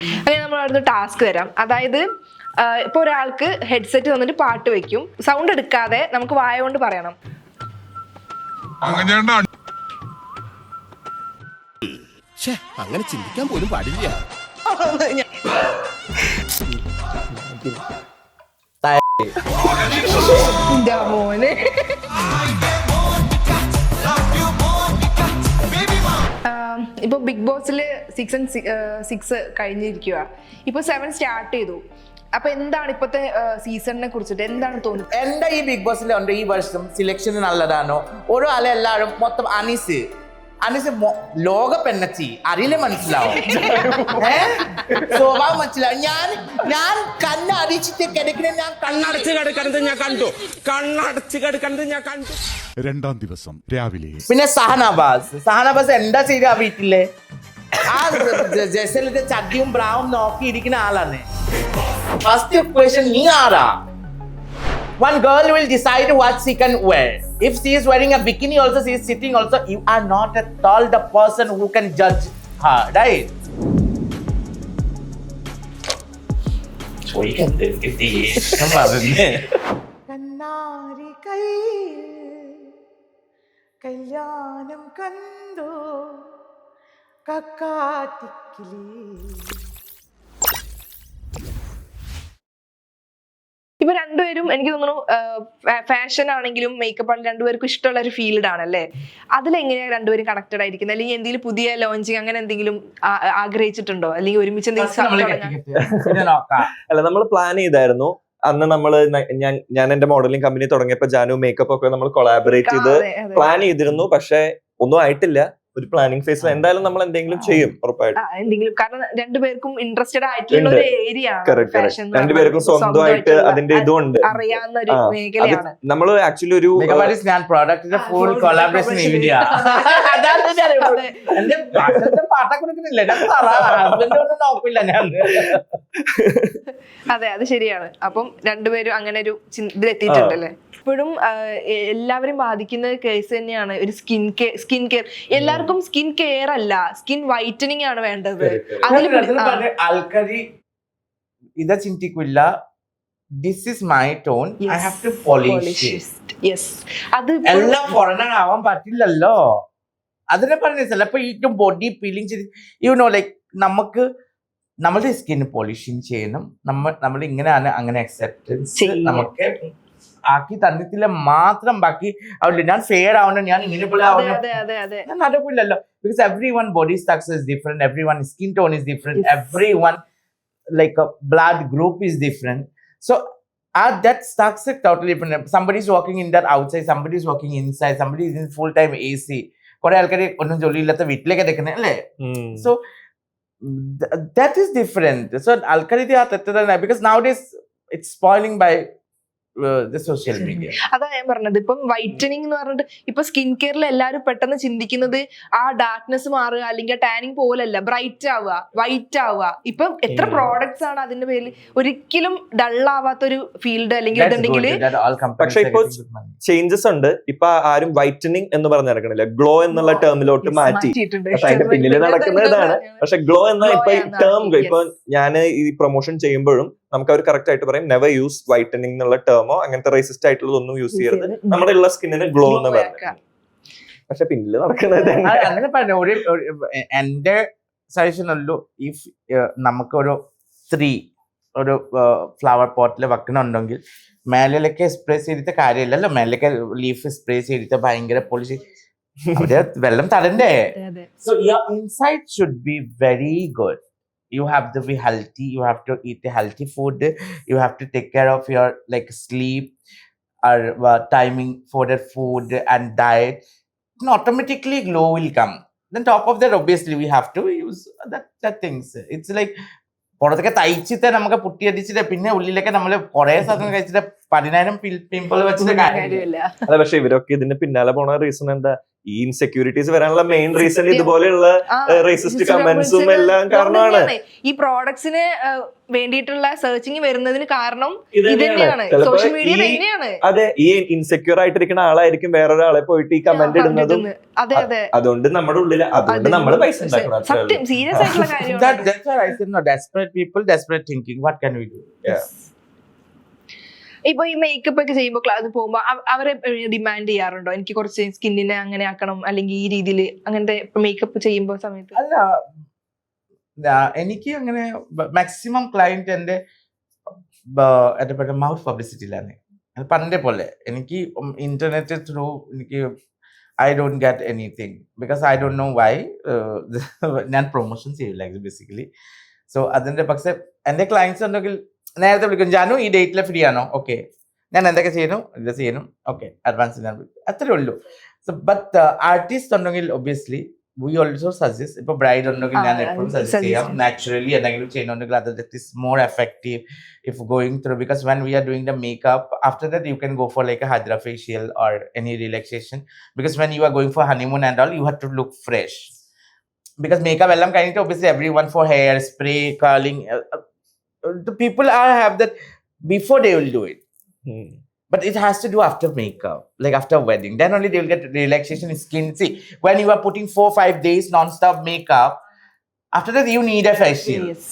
അങ്ങനെ നമ്മൾ അടുത്ത ടാസ്ക് തരാം. അതായത് ഇപ്പൊ ഒരാൾക്ക് ഹെഡ്സെറ്റ് തന്നിട്ട് പാട്ട് വെക്കും, സൗണ്ട് എടുക്കാതെ നമുക്ക് വായ കൊണ്ട് പറയണം. അങ്ങനെ ചിന്തിക്കാൻ പോലും പാടില്ല. മോനെ ഇപ്പൊ ബിഗ് ബോസില് 6 and 6 കഴിഞ്ഞിരിക്കുക. ഇപ്പൊ 7 സ്റ്റാർട്ട് ചെയ്തു. അപ്പൊ എന്താണ് ഇപ്പത്തെ സീസണിനെ കുറിച്ചിട്ട് എന്താണ് തോന്നുന്നത്? എന്റെ ഈ ബിഗ് ബോസിലെ ഉണ്ട് ഈ വർഷം സിലക്ഷൻ നല്ലതാണോ? ഓരോ ആളെ എല്ലാവരും മൊത്തം അനീസ് ലോക പെണ്ണച്ചി അറിയില്ലേ, മനസ്സിലാവും. സ്വഭാവം മനസ്സിലാവും. ഞാൻ കണ്ണ് അടിച്ചിട്ട് കിടക്കണ, ഞാൻ കണ്ണടച്ച് കിടക്കുന്നത് ഞാൻ കണ്ടു. രണ്ടാം ദിവസം രാവിലെ പിന്നെ സഹനാബാസ് എന്താ ചെയ്ത ആ വീട്ടിലെ ആ ജസലിന്റെ ചട്ടിയും ബ്രാവും നോക്കിയിരിക്കുന്ന ആളാണ്. ഫസ്റ്റ് ക്വസ്റ്റ്യൻ, നീ ആരാ? One girl will decide what she can wear. If she is wearing a bikini also, she is sitting also, you are not at all the person who can judge her, right? കണ്ണാരി കൈയിൽ കല്യാണം കണ്ടോ കക്കാത്തിക്കിലി. ഇപ്പൊ രണ്ടുപേരും എനിക്ക് തോന്നുന്നു fashion ആണെങ്കിലും makeup ആണെങ്കിലും രണ്ടുപേർക്കും ഇഷ്ടമുള്ള ഒരു ഫീൽഡ് ആണല്ലേ. അതിലെങ്ങനെയാ രണ്ടുപേരും കണക്റ്റഡ് ആയിരിക്കുന്നത്? അല്ലെങ്കിൽ എന്തെങ്കിലും പുതിയ ലോഞ്ചിങ് അങ്ങനെ എന്തെങ്കിലും ആഗ്രഹിച്ചിട്ടുണ്ടോ? അല്ലെങ്കിൽ ഒരുമിച്ച് അല്ല, നമ്മൾ പ്ലാൻ ചെയ്തായിരുന്നു അന്ന്. നമ്മള് ഞാൻ എന്റെ മോഡലിംഗ് കമ്പനി തുടങ്ങിയപ്പോ ജാനു മേക്കപ്പ് ഒക്കെ നമ്മൾ കൊളാബറേറ്റ് ചെയ്ത് പ്ലാൻ ചെയ്തിരുന്നു. പക്ഷെ ഒന്നും ആയിട്ടില്ല. ഒരു പ്ലാനിങ് ഫേസിൽ എന്തായാലും നമ്മൾ എന്തെങ്കിലും ചെയ്യും ഉറപ്പായിട്ടും. കാരണം രണ്ടുപേർക്കും ഇൻട്രസ്റ്റഡ് ആയിട്ടുള്ള ഒരു ഏരിയ ആണ്. രണ്ടുപേർക്കും സ്വന്തമായിട്ട് അതിന്റെ ഇതുണ്ട്, അറിയാവുന്ന ഒരു മേഖലയാണ്. നമ്മൾ ആക്ച്വലി ഒരു പ്രോഡക്റ്റിന്റെ ഫുൾ കൊളാബറേഷൻ ഏരിയ. എന്റെ പാട്ട കൊടുക്കുന്നില്ല, നോക്കില്ല ഞാൻ. അതെ, അത് ശരിയാണ്. അപ്പം രണ്ടുപേരും അങ്ങനെ ഒരു ഇതിലെത്തിയിട്ടുണ്ടല്ലേ. ഇപ്പോഴും എല്ലാവരും ബാധിക്കുന്ന കേസ് തന്നെയാണ് ഒരു സ്കിൻ കെയർ. എല്ലാവർക്കും സ്കിൻ കെയർ അല്ല, സ്കിൻ വൈറ്റനിങ് ആണ് വേണ്ടത്. ആൾക്കാർ ഇതാ ചിന്തിക്കില്ല, this is my tone, I have to polish. അത് എല്ലാം ഫോറിനർ ആവാൻ പറ്റില്ലല്ലോ. അതിനെ പറഞ്ഞ ചിലപ്പോ ഏറ്റവും ബോഡി പീലിംഗ് ചെയ്ത് ലൈക്ക് നമുക്ക് നമ്മളുടെ സ്കിൻ പോളിഷിങ് ചെയ്യണം. നമ്മൾ ഇങ്ങനെയാണ്, അങ്ങനെ അക്സെപ്റ്റൻസ് നമുക്ക് ആക്കി തന്നിട്ടില്ല മാത്രം. ബാക്കി ആവില്ല, ഞാൻ ഫെയർ ആവണം, ഞാൻ ഇങ്ങനെ പോലെ ആവണം, നടക്കില്ലല്ലോ. Because every one body structure is different, every one skin tone is different, every one like a blood group is different. So that structure totally different. Somebody is working in that outside, somebody is working inside, somebody is in full time AC. കുറെ ആൾക്കാർ ഒന്നും ജോലിയില്ലാത്ത വീട്ടിലേക്ക് എടുക്കുന്നത് അല്ലേ. So that is different. So ആൾക്കാർ ഇത് ആ തെറ്റതാണ്. Because nowadays it's spoiling by the social media. അതാ ഞാൻ പറഞ്ഞത്. ഇപ്പം വൈറ്റനിങ് എന്ന് പറഞ്ഞിട്ട് ഇപ്പൊ സ്കിൻ കെയറിൽ എല്ലാവരും പെട്ടെന്ന് ചിന്തിക്കുന്നത് ആ ഡാർക്ക്നെസ് മാറുക, അല്ലെങ്കിൽ ടാനിങ് പോലല്ല, ബ്രൈറ്റ് ആവുക, വൈറ്റ് ആവുക. ഇപ്പൊ എത്ര പ്രോഡക്ട്സ് ആണ് അതിന്റെ പേരിൽ. ഒരിക്കലും ഡൾ ആവാത്തൊരു ഫീൽഡ് അല്ലെങ്കിൽ ഇതുണ്ടെങ്കിൽ. പക്ഷെ ഇപ്പൊ ചേഞ്ചസ് ഉണ്ട്. ഇപ്പൊ ആരും വൈറ്റനിങ് എന്ന് പറഞ്ഞ് നടക്കണില്ല, ഗ്ലോ എന്നുള്ള ടേമിലോട്ട് മാറ്റി. പക്ഷെ അതിന്റെ പിന്നിൽ നടക്കുന്നതാണ്. പക്ഷെ ഗ്ലോ എന്ന ഇപ്പൊ ടേം ഇപ്പൊ ഞാൻ ഈ പ്രൊമോഷൻ ചെയ്യുമ്പോഴും നമുക്ക് അവർ കറക്റ്റ് ആയിട്ട് പറയും, നെവർ യൂസ് വൈറ്റനിങ് എന്നുള്ള ടേമോ അങ്ങനത്തെ റേസിസ്റ്റ് ആയിട്ടുള്ളതൊന്നും യൂസ് ചെയ്യരുത്, നമ്മുടെ ഉള്ള സ്കിന്നിന് ഗ്ലോ എന്ന് പറഞ്ഞു. പക്ഷെ പിന്നില് നടക്കുന്നത് അങ്ങനെ പറഞ്ഞു. എന്റെ സജഷൻ ഉള്ളൂ, ഇഫ് നമുക്കൊരു ഒരു ഫ്ലവർ പോട്ടിൽ വെക്കണുണ്ടെങ്കിൽ മേലേക്ക് സ്പ്രേ ചെയ്തിട്ട് കാര്യമില്ലല്ലോ. മേലേക്ക് ലീഫ് സ്പ്രേ ചെയ്തിട്ട് ഭയങ്കര പോളിഷ് അവിടെ വെള്ളം തടണ്ടേ. So your inside should be very good. You have to be healthy, you have to eat a healthy food, you have to take care of your like sleep or timing for the food and diet. And automatically glow will come. Then top of that obviously we have to use that things. It's like പുറത്തൊക്കെ തയ്ച്ചിട്ട് നമുക്ക് പുട്ടിയടിച്ചിട്ട് പിന്നെ ഉള്ളിലൊക്കെ നമ്മള് കുറെ സാധനം കഴിച്ചിട്ട് 10,000 pimple വെച്ചിട്ട് കാര്യമില്ല. അല്ല, പക്ഷെ ഇവരൊക്കെ ഇതിന് പിന്നാലെ പോണ റീസൺ എന്താ? ഈ ഇൻസെക്യൂരിറ്റീസ് വരാനുള്ള മെയിൻ റീസൺ സത്യം. ഇതുപോലെയുള്ള റേസിസ്റ്റ് കമന്റ്സും എല്ലാം കാരണമാണ്. ഈ പ്രോഡക്ട്സിന് വേണ്ടിയിട്ടുള്ള സെർച്ചിങ് വരുന്നതിന് കാരണം ഇത് ഇത് തന്നെയാണ്, ചിലപ്പോ സോഷ്യൽ മീഡിയ ഈ- തന്നെയാണ്. അതെ, ഈ ഇൻസെക്യൂർ ആയിട്ടിരിക്കുന്ന ആളായിരിക്കും വേറൊരാളെ പോയിട്ട് ഈ കമന്റ് ഇടുന്നതും. അതെ അതെ, അതുകൊണ്ട് നമ്മുടെ ഉള്ളിൽ അതുകൊണ്ട് നമ്മൾ പൈസ ഉണ്ടാക്കണം, അത്രേ ഉള്ളൂ. സത്യം സീരിയസ് ആയിട്ടുള്ള കാര്യമാണ്. That's why I said no. Desperate people, desperate thinking. What can we do? ഇപ്പൊ ഈ മേക്കപ്പ് ഒക്കെ ചെയ്യുമ്പോ ക്ലാസ് പോകുമ്പോ അവരെ ഡിമാൻഡ് ചെയ്യാറുണ്ടോ, എനിക്ക് കുറച്ച് സ്കിന്നിനെ അങ്ങനെ ആക്കണം, അല്ലെങ്കിൽ ഈ രീതിയിൽ അങ്ങനത്തെ മേക്കപ്പ് ചെയ്യുമ്പോ സമയത്ത്? അല്ല, എനിക്ക് അങ്ങനെ മാക്സിമം ക്ലയന്റ് എന്റെ മൗത്ത് പബ്ലിസിറ്റിയിലാണ്. പണ്ടേ പോലെ എനിക്ക് ഇന്റർനെറ്റ് ത്രൂ എനിക്ക് I don't get anything because I don't know why. ഞാൻ പ്രൊമോഷൻ ചെയ്യില്ല ബേസിക്കലി. സോ അതിന്റെ പക്ഷെ എന്റെ ക്ലയൻസ് ഉണ്ടെങ്കിൽ നേരത്തെ വിളിക്കും, ജാനു ഈ ഡേറ്റിൽ ഫ്രീ ആണോ, ഓക്കെ ഞാൻ എന്തൊക്കെ ചെയ്യുന്നു, ഇത് ചെയ്യണം, ഓക്കെ അഡ്വാൻസ് ഞാൻ അത്രേ ഉള്ളൂ. സോ ബട്ട് ആർട്ടിസ്റ്റ് ഉണ്ടെങ്കിൽ ഒബ്വിയസ്ലി വി ഓൾസോ സജസ്റ്റ്. ഇപ്പൊ ബ്രൈഡ് ഉണ്ടെങ്കിൽ ഞാൻ എപ്പോഴും സജസ്റ്റ് ചെയ്യാം നാച്ചുറലി എന്തെങ്കിലും ചെയ്യുന്നുണ്ടെങ്കിൽ അത് that is more effective if going through, because when we are doing the makeup, after that you can go for like a hydra facial or any relaxation, because when you are going for honeymoon and all, you have to look fresh, because makeup ellam kind of obviously everyone for hair spray curling, the people are have that before they will do it. But it has to do after makeup, like after wedding, then only they will get relaxation in skin. See, when you are putting 4-5 days non-stop makeup, after that you need a facial. Yes.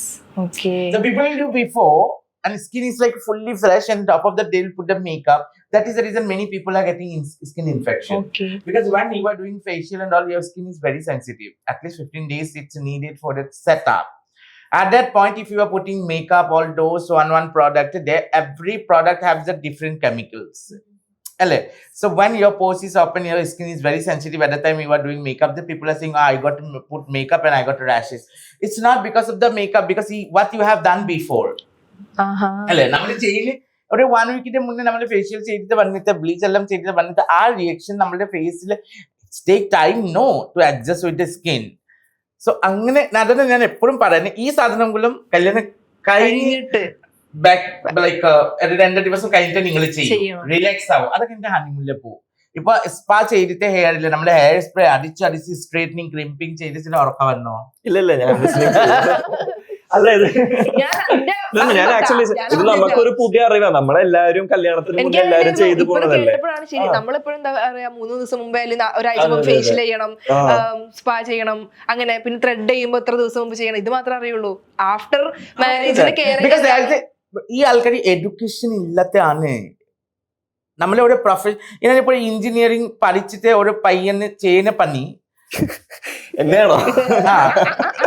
Okay. The people will do before, and skin is like fully fresh, and top of that they will put the makeup. That is the reason many people are getting skin infection. Okay. Because when you are doing facial and all, your skin is very sensitive. At least 15 days it's needed for that setup. At that point, if you are putting makeup, all those one product, there every product has the different chemicals. So when your pores is open, your skin is very sensitive. At the time you are doing makeup, the people are saying, I got to put makeup and I got rashes. It's not because of the makeup, because what you have done before. അല്ലേ നമ്മൾ ചെയ്യുന്ന ഒരു 1 വീക്കിന്റെ മുന്നേ നമ്മൾ facial ചെയ്തിട്ട് വന്നിട്ട് bleach എല്ലാം ചെയ്തിട്ട് വന്നിട്ട് ആ റിയാക്ഷൻ നമ്മുടെ ഫേസിൽ take time no to adjust with the skin. So അങ്ങനെ അതാണ് ഞാൻ എപ്പോഴും പറയുന്നത്. ഈ സാധനങ്ങളും കല്യാണം കഴിഞ്ഞിട്ട് ലൈക്ക് 2 ദിവസം കഴിഞ്ഞിട്ട് നിങ്ങൾ ചെയ്യും, റിലാക്സ് ആവും. അതൊക്കെ എന്റെ ഹണിമൂണിൽ പോകും. ഇപ്പൊ സ്പാ ചെയ്തിട്ട് ഹെയറിൽ നമ്മുടെ ഹെയർ സ്പ്രേ അടിച്ച് സ്ട്രേറ്റനിങ് ക്രിമ്പിങ് ചെയ്തിട്ട് ഉറക്കം വരണോ? ഇല്ല ഞാൻ അല്ല ഞാൻ ആക്ച്വലി ഇത് നമുക്കൊരു പുതിയ അറിവാണ്. നമ്മളെല്ലാരും കല്യാണത്തിന് മുന്നേ എല്ലാരും ചെയ്തു പോണതല്ലേ. ശരി, നമ്മളിപ്പോഴും എന്താ പറയാ 3 ദിവസം മുമ്പേ അല്ലെങ്കിൽ ഒരാഴ്ച മുമ്പ് ഫേഷ്യൽ ചെയ്യണം, സ്പാ ചെയ്യണം, അങ്ങനെ പിന്നെ ത്രെഡ് ചെയ്യുമ്പോ എത്ര ദിവസം മുമ്പ് ചെയ്യണം, ഇത് മാത്രമേ അറിയുള്ളൂ. ആഫ്റ്റർ മാരേജിന് കെയർ ഈ ആൾക്കാർ എഡ്യൂക്കേഷൻ ഇല്ലാത്തതാണ്. നമ്മളൊരു ഞാനിപ്പോ എഞ്ചിനീയറിംഗ് പഠിച്ചിട്ട് ഒരു പയ്യന് ചെയ്യുന്ന പണി എന്നെയാണോ?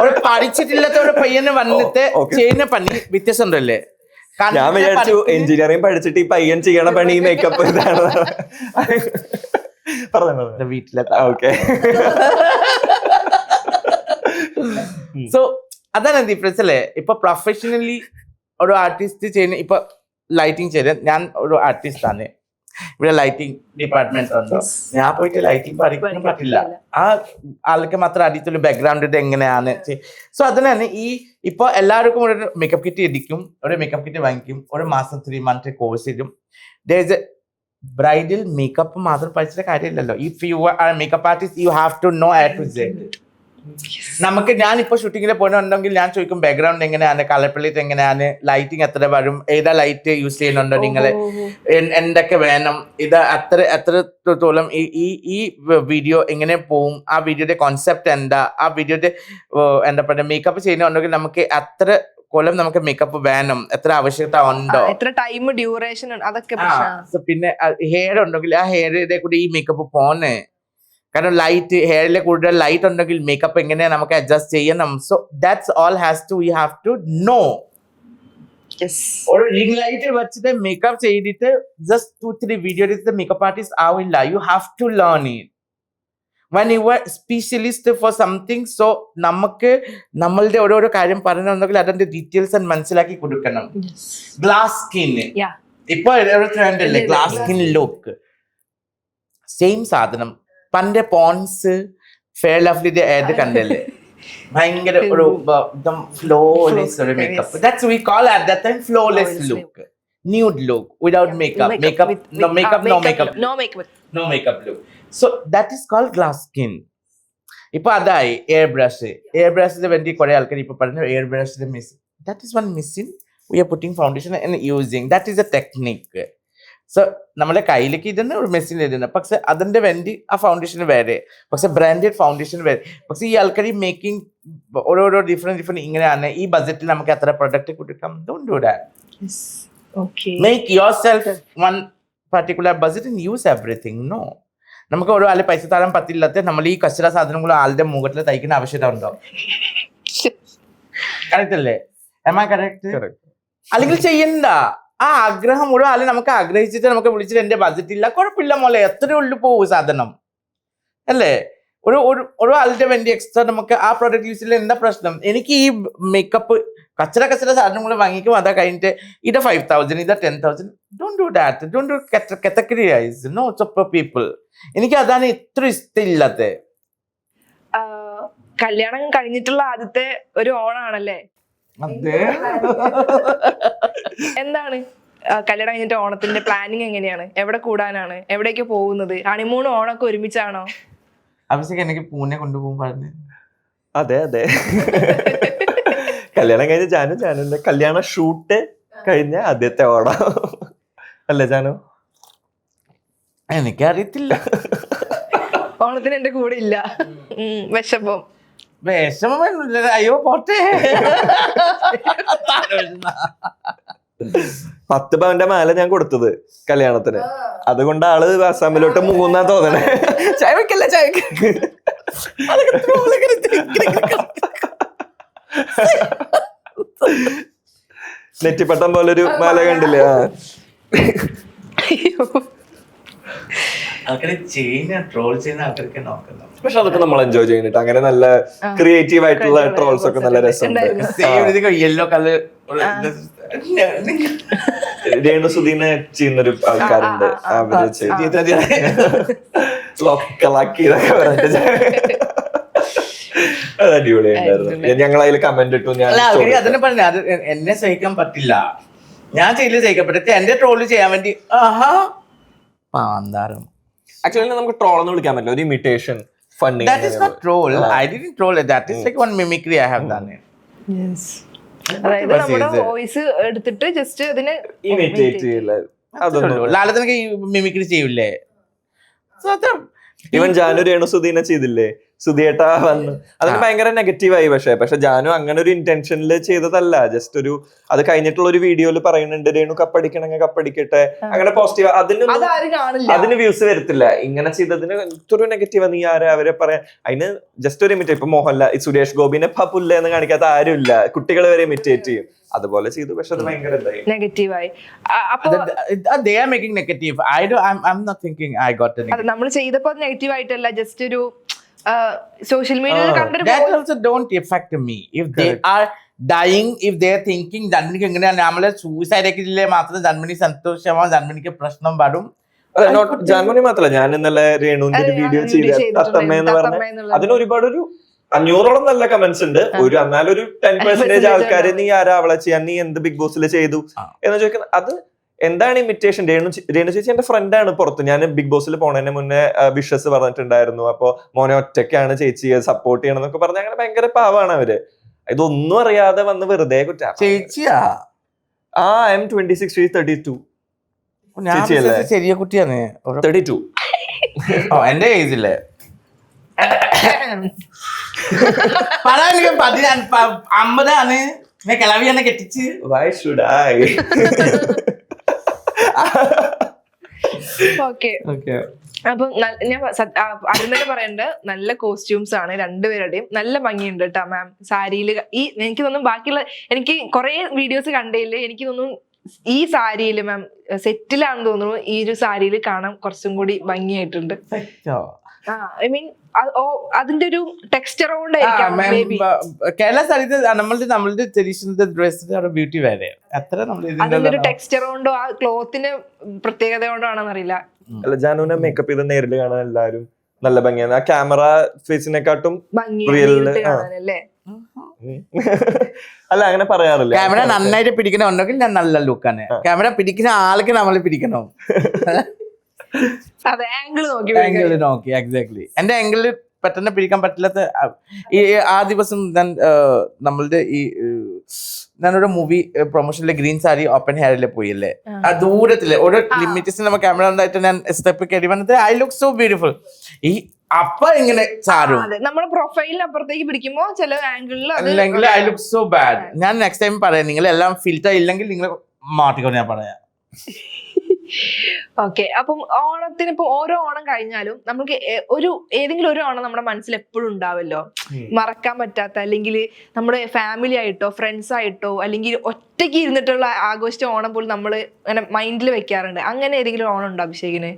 ഒരു പഠിച്ചിട്ടില്ലാത്ത ഒരു പയ്യന് വന്നിട്ട് ചെയ്യുന്ന പണി വ്യത്യാസം ഉണ്ടല്ലേ? ഞാൻ വിചാരിച്ചു എഞ്ചിനീയറിംഗ് പഠിച്ചിട്ട് ഈ പയ്യൻ ചെയ്യണ പണി മേക്കപ്പ് ഇതാണ്. വീട്ടിലെ ഓക്കെ. സോ അതാണ് ഡിഫറൻസ് അല്ലേ? ഇപ്പൊ പ്രൊഫഷണലി ഒരു ആർട്ടിസ്റ്റ് ചെയ്യുന്ന, ഇപ്പൊ ലൈറ്റിംഗ് ചെയ്ത് ഞാൻ ഒരു ആർട്ടിസ്റ്റ് ആണ്, ഇവിടെ ലൈറ്റിംഗ് ഡിപ്പാർട്ട്മെന്റ് ഉണ്ടോ, ഞാൻ പോയിട്ട് ലൈറ്റിംഗ് പഠിക്കാൻ പറ്റില്ല. ആ ആൾക്ക് മാത്രം അറിയത്തുള്ളൂ ബാക്ക്ഗ്രൗണ്ട് എങ്ങനെയാണ്. സോ അതിനാണ് ഈ ഇപ്പൊ എല്ലാവർക്കും ഒരു മേക്കപ്പ് കിറ്റ് ഇരിക്കും, ഒരു മേക്കപ്പ് കിറ്റ് വാങ്ങിക്കും, ഒരു മാസം 3 month കോഴ്സ് ഇടും. ബ്രൈഡൽ മേക്കപ്പ് മാത്രം പഠിച്ചിട്ട് കാര്യമില്ലല്ലോ. If you are makeup artist you have to know A to Z. നമുക്ക് ഞാനിപ്പോ ഷൂട്ടിങ്ങിന് പോയിട്ടുണ്ടെങ്കിൽ ഞാൻ ചോദിക്കും ബാക്ക്ഗ്രൗണ്ട് എങ്ങനെയാണ്, കളർ പ്ലേറ്റ് എങ്ങനെയാണ്, ലൈറ്റിംഗ് എത്ര വരും, ഏതാ ലൈറ്റ് യൂസ് ചെയ്യുന്നുണ്ടോ നിങ്ങൾ, എന്തൊക്കെ വേണം, ഇത് എത്രത്തോളം ഈ വീഡിയോ എങ്ങനെ പോവും, ആ വീഡിയോയുടെ കോൺസെപ്റ്റ് എന്താ, ആ വീഡിയോയുടെ എന്താ പറയുക മേക്കപ്പ് ചെയ്യുന്നുണ്ടെങ്കിൽ നമുക്ക് എത്ര കൊല്ലം നമുക്ക് മേക്കപ്പ് വേണം, എത്ര ആവശ്യകത ഉണ്ടോ, എത്ര ടൈം ഡ്യൂറേഷൻ, അതൊക്കെ. പിന്നെ ഹെയർ ഉണ്ടെങ്കിൽ ആ ഹെയറിന്റെ കൂടെ ഈ മേക്കപ്പ് പോന്നെ. കാരണം ലൈറ്റ് ഹെയറിലെ കൂടുതൽ ലൈറ്റ് ഉണ്ടെങ്കിൽ മേക്കപ്പ് എങ്ങനെ നമുക്ക് അഡ്ജസ്റ്റ് ചെയ്യണം. So that's all we have to know. ഒരു റിംഗ് ലൈറ്റ് വെച്ചിട്ട് മേക്കപ്പ് ചെയ്തിട്ട് ജസ്റ്റ് 2-3 വീഡിയോസ് മേക്കപ്പ് ആർട്ടിസ്റ്റ് ആവില്ല. You have to learn it when you are specialist for something. So നമുക്ക് നമ്മളുടെ ഓരോരോ കാര്യം പറഞ്ഞിട്ടുണ്ടെങ്കിൽ അതിന്റെ ഡീറ്റെയിൽസ് മനസ്സിലാക്കി കൊടുക്കണം. ഗ്ലാസ് സ്കിൻ ഇപ്പൊ ഒരു ട്രെൻഡ് അല്ലേ, ഗ്ലാസ് സ്കിൻ ലുക്ക്. സെയിം സാധനം പണ്ട് പോൺസ് ഫെയർ ലവ്ലിയുടെ ആഡ് കണ്ടല്ലേ, ഭയങ്കര ഒരു ഫ്ലോലെസ് ഒരു makeup. That's we call at that time flawless look, nude look without makeup. No makeup. No makeup look. So that is called glass skin. ഇപ്പൊ അതായി air ബ്രഷിന്റെ വേണ്ടി കുറെ ആൾക്കാർ ഇപ്പൊ പറഞ്ഞു എയർ ബ്രഷിന്റെ miss. That is one missing. We are putting foundation and using that is a technique. So നമ്മുടെ കയ്യിലേക്ക് ഇടുന്ന ഒരു മെസ്സിൻ ഇടുന്നത്, പക്ഷെ അതിന്റെ വേണ്ടി ആ ഫൗണ്ടേഷൻ വേറെ, പക്ഷെ ബ്രാൻഡഡ് ഫൗണ്ടേഷൻ വേറെ. പക്ഷെ ഈ ആൾക്കാർ മേക്കിംഗ് ഓരോരോ ഡിഫറെന്റ് ഇങ്ങനെയാണ്. ഈ ബജറ്റിൽ നമുക്ക് എത്ര പ്രൊഡക്റ്റ് കൊടുക്കാം? Don't do that. Make yourself one particular budget and use everything. No, നമുക്ക് ഓരോ ആളെ പൈസ തരാൻ പറ്റില്ലാത്ത നമ്മൾ ഈ കച്ചറ സാധനങ്ങൾ ആളുടെ മുഖത്തിൽ തയ്ക്കുന്ന ആവശ്യത ഉണ്ടോ? കറക്റ്റ് അല്ലേ? Am I correct? അല്ലെങ്കിൽ ചെയ്യണ്ട. ആ ആഗ്രഹം ഓരോ ആളെ നമുക്ക് ആഗ്രഹിച്ചിട്ട് നമുക്ക് വിളിച്ചിട്ട് എന്റെ ബജറ്റ് ഇല്ല, കുഴപ്പമില്ല മോളെ, എത്ര ഉള്ളു പോകും സാധനം അല്ലേ? ഓരോ ആളുടെ വേണ്ടി എക്സ്ട്രാ നമുക്ക് ആ പ്രോഡക്റ്റ് യൂസ് ചെയ്യില്ല. എന്താ പ്രശ്നം? എനിക്ക് ഈ മേക്കപ്പ് കച്ചറ സാധനങ്ങൾ വാങ്ങിക്കും, അതാ കഴിഞ്ഞിട്ട് ഇത് 5,000 ഇത് 10,000. Don't do that. Don't do categorize. No super people. എനിക്ക് അതാണ് ഇത്ര ഇഷ്ടമില്ലാത്ത. കല്യാണം കഴിഞ്ഞിട്ടുള്ള ആദ്യത്തെ ഒരു ഓണാണല്ലേ? അതെ. എന്താണ് കല്യാണം കഴിഞ്ഞിട്ട് ഓണത്തിന്റെ പ്ലാനിങ് എങ്ങനെയാണ്? എവിടെ കൂടാനാണ്? എവിടേക്ക് പോകുന്നത്? ഹണിമൂൺ ഓണൊക്കെ ഒരുമിച്ചാണോ? അഭിഷേക് എനിക്ക് പൂനെ കൊണ്ടുപോകും പറഞ്ഞു. അതെ കല്യാണം കഴിഞ്ഞ ജാനുന്റെ കല്യാണ ഷൂട്ട് കഴിഞ്ഞ ആദ്യത്തെ ഓണം അല്ലേ ജാനു? എനിക്കറിയത്തില്ല. ഓണത്തിന് എന്റെ കൂടെ ഇല്ല. വിഷമം. അയ്യോ പോട്ടെ. 10 പവന്റെ മാല ഞാൻ കൊടുത്തത് കല്യാണത്തിന്. അതുകൊണ്ട് ആള് ആസാമിലോട്ട് മൂന്നാ തോന്നണേ. ചായ വെക്കല്ലേ, ചായ നെറ്റിപ്പട്ടം പോലൊരു മാല കണ്ടില്ലേ? ആൾക്കാരെ ട്രോൾ ചെയ്യുന്ന ആൾക്കാർക്ക് നോക്കണം. പക്ഷെ അതൊക്കെ നമ്മൾ എൻജോയ് ചെയ്യുന്നുണ്ട്. അങ്ങനെ നല്ല ക്രിയേറ്റീവ് ആയിട്ടുള്ള ട്രോൾസ് ഒക്കെ നല്ല രസമുണ്ട്. യെല്ലോ കളർ രേണുസുദീനെ ചെയ്യുന്നൊരു ആൾക്കാരുണ്ട്. അവര് ലോക്കലാക്കി ഇതൊക്കെ പറഞ്ഞിട്ട് അത് അടിപൊളിയായിരുന്നു. ഞങ്ങൾ അതിൽ കമന്റ് ഇട്ടു. ഞാൻ അതിനെ പറഞ്ഞു അത് എന്നെ സഹിക്കാൻ പറ്റില്ല, ഞാൻ ചെയ്തില്ല സഹിക്കാൻ പറ്റില്ല. എന്റെ ട്രോള് ചെയ്യാൻ വേണ്ടി പാന്താരം. ആക്ച്വലി നമുക്ക് ട്രോൾ എന്ന് വിളിക്കാൻ പറ്റില്ല, ഒരു imitation funny. That is not troll. I didn't troll it. That is like one mimicry I have done it. അതായത് നമ്മുടെ വോയിസ് എടുത്തിട്ട് ജസ്റ്റ് അതിനെ ഇമിറ്റേറ്റ് ചെയ്യില്ല. അതൊന്നും ലാലത്തിനൊക്കെ മിമിക്രി ചെയ്യൂലേ? ഇവൻ ജാനു രേണുസുദീനെ ചെയ്തില്ലേ? സുധിയേട്ടാ വന്ന് അതിന് ഭയങ്കര നെഗറ്റീവായി. പക്ഷെ ജാനു അങ്ങനെ ഒരു ഇന്റൻഷനിൽ ചെയ്തതല്ല. ജസ്റ്റ് ഒരു അത് കഴിഞ്ഞിട്ടുള്ള ഒരു വീഡിയോയിൽ പറയുന്നുണ്ട് രേണു കപ്പടിക്കണമെങ്കിൽ കപ്പടിക്കട്ടെ, അങ്ങനെ പോസിറ്റീവ്. അതിന് വ്യൂസ് വരത്തില്ല. ഇങ്ങനെ ചെയ്തതിന് ഒരു നെഗറ്റീവ് നീ ആരാ അവരെ പറയാൻ? അതിന് ജസ്റ്റ് ഒരു ഇമിറ്റേറ്റ്. ഇപ്പൊ മോഹൻലാൽ സുരേഷ് ഗോപിനെ പുല്ല എന്ന് കാണിക്കാത്ത ആരുമില്ല, കുട്ടികൾ വരെ ഇമിറ്റേറ്റ് ചെയ്യും. അതുപോലെ ചെയ്തു. പക്ഷെ അത് ഭയങ്കര നെഗറ്റീവായി. They are making negative. I'm not thinking I got the negative. നമ്മൾ ചെയ്തപ്പോ നെഗറ്റീവ് ആയിട്ടല്ല, ജസ്റ്റ് ഒരു സോഷ്യൽ മീഡിയയിൽ കണ്ടിട്ട് that also don't affect me. If they are dying, if they are thinking ജന്മനിക്ക് എങ്ങനെയാണ് നമ്മളെ സൂയിസൈഡ് ആക്കിയില്ലേ മാത്രം ജന്മനി സന്തോഷമാവും, ജന്മനിക്ക് പ്രശ്നം പാടും. ജാൻമണി മാത്രല്ല, ഞാൻ ഇന്നലെ രേണുവിന്റെ ഒരു വീഡിയോ ചെയ്ത തത്തമ്മ എന്ന് പറഞ്ഞ അതിന് ഒരുപാട് ഒരു 500ഓളം നല്ല കമന്റ്സ് ഉണ്ട്. എന്നാലും ഒരു 10% ആൾക്കാര് നീ ആരാ അവളെ ചെയ്യാൻ, നീ എന്ത് ബിഗ് ബോസിൽ ചെയ്തു എന്ന് ചോദിക്കുന്നത്. അത് എന്താണ് ഇമിറ്റേഷൻ? രേണു ചേച്ചി എന്റെ ഫ്രണ്ടാണ് പുറത്ത്. ഞാൻ ബിഗ് ബോസിൽ പോണതിന് മുന്നേ വിഷസ് പറഞ്ഞിട്ടുണ്ടായിരുന്നു. അപ്പൊ മോനെ ഒറ്റയ്ക്കാണ് ചേച്ചി സപ്പോർട്ട് ചെയ്യണം എന്നൊക്കെ പറഞ്ഞ അങ്ങനെ ഭയങ്കര പാവാണ് അവര്. ഇതൊന്നും അറിയാതെ വന്ന് വെറുതെ കുറ്റം. ചേച്ചിയാ? I'm 26, she's 32. ചേച്ചിയല്ലേ? ചെറിയ കുട്ടിയാണ്. 32. എന്റെ ഏജില്ലേ? പറയാൻ 50 കിളവി എന്നെ കെട്ടിച്ച്. Why should I? ഓക്കെ. അപ്പൊ ഞാൻ ആദ്യം തന്നെ പറയണ്ട, നല്ല കോസ്റ്റ്യൂംസ് ആണ് രണ്ടുപേരുടെയും. നല്ല ഭംഗിയുണ്ട് കേട്ടോ മാം സാരിയില്. എനിക്ക് തോന്നുന്നു ബാക്കിയുള്ള എനിക്ക് കുറെ വീഡിയോസ് കണ്ടതില് എനിക്ക് തോന്നുന്നു ഈ സാരിയില് മാം സെറ്റിലാണെന്ന് തോന്നുന്നു. ഈ ഒരു സാരിയിൽ കാണാൻ കുറച്ചും കൂടി ഭംഗിയായിട്ടുണ്ട്. ഐ മീൻ അതിന്റെ ഒരു ടെക്സ്ചർ കൊണ്ടായിരിക്കാം. കേരള സാരി നമ്മളുടെ ട്രഡീഷണൽ ഡ്രസ്സിന്റെ ബ്യൂട്ടി വേറെ. അത്ര അതിന്റെ ഒരു ടെക്സ്ചർ കൊണ്ടോ ആ ക്ലോത്തിന്റെ പ്രത്യേകത കൊണ്ടോ ആണെന്നറിയില്ല. അല്ല, ജാനുവിനെ മേക്കപ്പ് ചെയ്ത് നേരിൽ കാണാൻ എല്ലാരും നല്ല ഭംഗിയാണ്. ആ ക്യാമറ ഫേസിനെക്കാട്ടും ഭംഗിയല്ലേ? അല്ല, അങ്ങനെ പറയാറില്ല. ക്യാമറ നന്നായിട്ട് പിടിക്കണമെന്നുണ്ടെങ്കിൽ ഞാൻ നല്ല ലുക്കാണ്. ക്യാമറ പിടിക്കുന്ന ആൾക്ക് നമ്മൾ പിടിക്കണം. അതെ ആംഗിൾ നോക്കി ആംഗിൾ നോക്കി എക്സാക്ട്ലി. എന്റെ ആംഗിളിൽ പെട്ടെന്ന് പിടിക്കാൻ പറ്റില്ലാത്ത ഈ ആ ദിവസം ഞാൻ നമ്മളുടെ ഈ ഞാനൊരു മൂവി പ്രൊമോഷനിലെ ഗ്രീൻ സാരി ഓപ്പൺ ഹെയറിൽ പോയില്ലേ, ആ ദൂരത്തില് ഒരു ലിമിറ്റേഷൻ നമ്മ ക്യാമറ ഉണ്ടായിട്ട് ഞാൻ സ്റ്റെപ്പ് കയറി വന്നത് ഐ ലുക്ക് സോ ബ്യൂട്ടിഫുൾ. ഈ അപ്പ ഇങ്ങനെ ചാരും നമ്മുടെ പ്രൊഫൈലിന് അപ്പുറത്തേക്ക് പിടിക്കുമ്പോ ചില ആംഗിളിൽ അല്ലെങ്കിൽ ഐ ലുക്ക് സോ ബാഡ്. ഞാൻ നെക്സ്റ്റ് ടൈം പറയാം, നിങ്ങൾ എല്ലാം ഫിൽറ്റർ ഇല്ലെങ്കിൽ നിങ്ങൾ മാറ്റിക്കോ, ഞാൻ പറയാം. ഓക്കെ. അപ്പം ഓണത്തിന് ഇപ്പൊ ഓരോ ഓണം കഴിഞ്ഞാലും നമുക്ക് ഏതെങ്കിലും ഒരു ഓണം നമ്മുടെ മനസ്സിൽ എപ്പോഴും ഉണ്ടാവല്ലോ, മറക്കാൻ പറ്റാത്ത, അല്ലെങ്കിൽ നമ്മുടെ ഫാമിലി ആയിട്ടോ ഫ്രണ്ട്സ് ആയിട്ടോ അല്ലെങ്കിൽ ഒറ്റയ്ക്ക് ഇരുന്നിട്ടുള്ള ആഘോഷിച്ച ഓണം പോലും നമ്മൾ അങ്ങനെ മൈൻഡിൽ വെക്കാറുണ്ട്. അങ്ങനെ ഏതെങ്കിലും ഓണം ഉണ്ടോ അഭിഷേകിന്?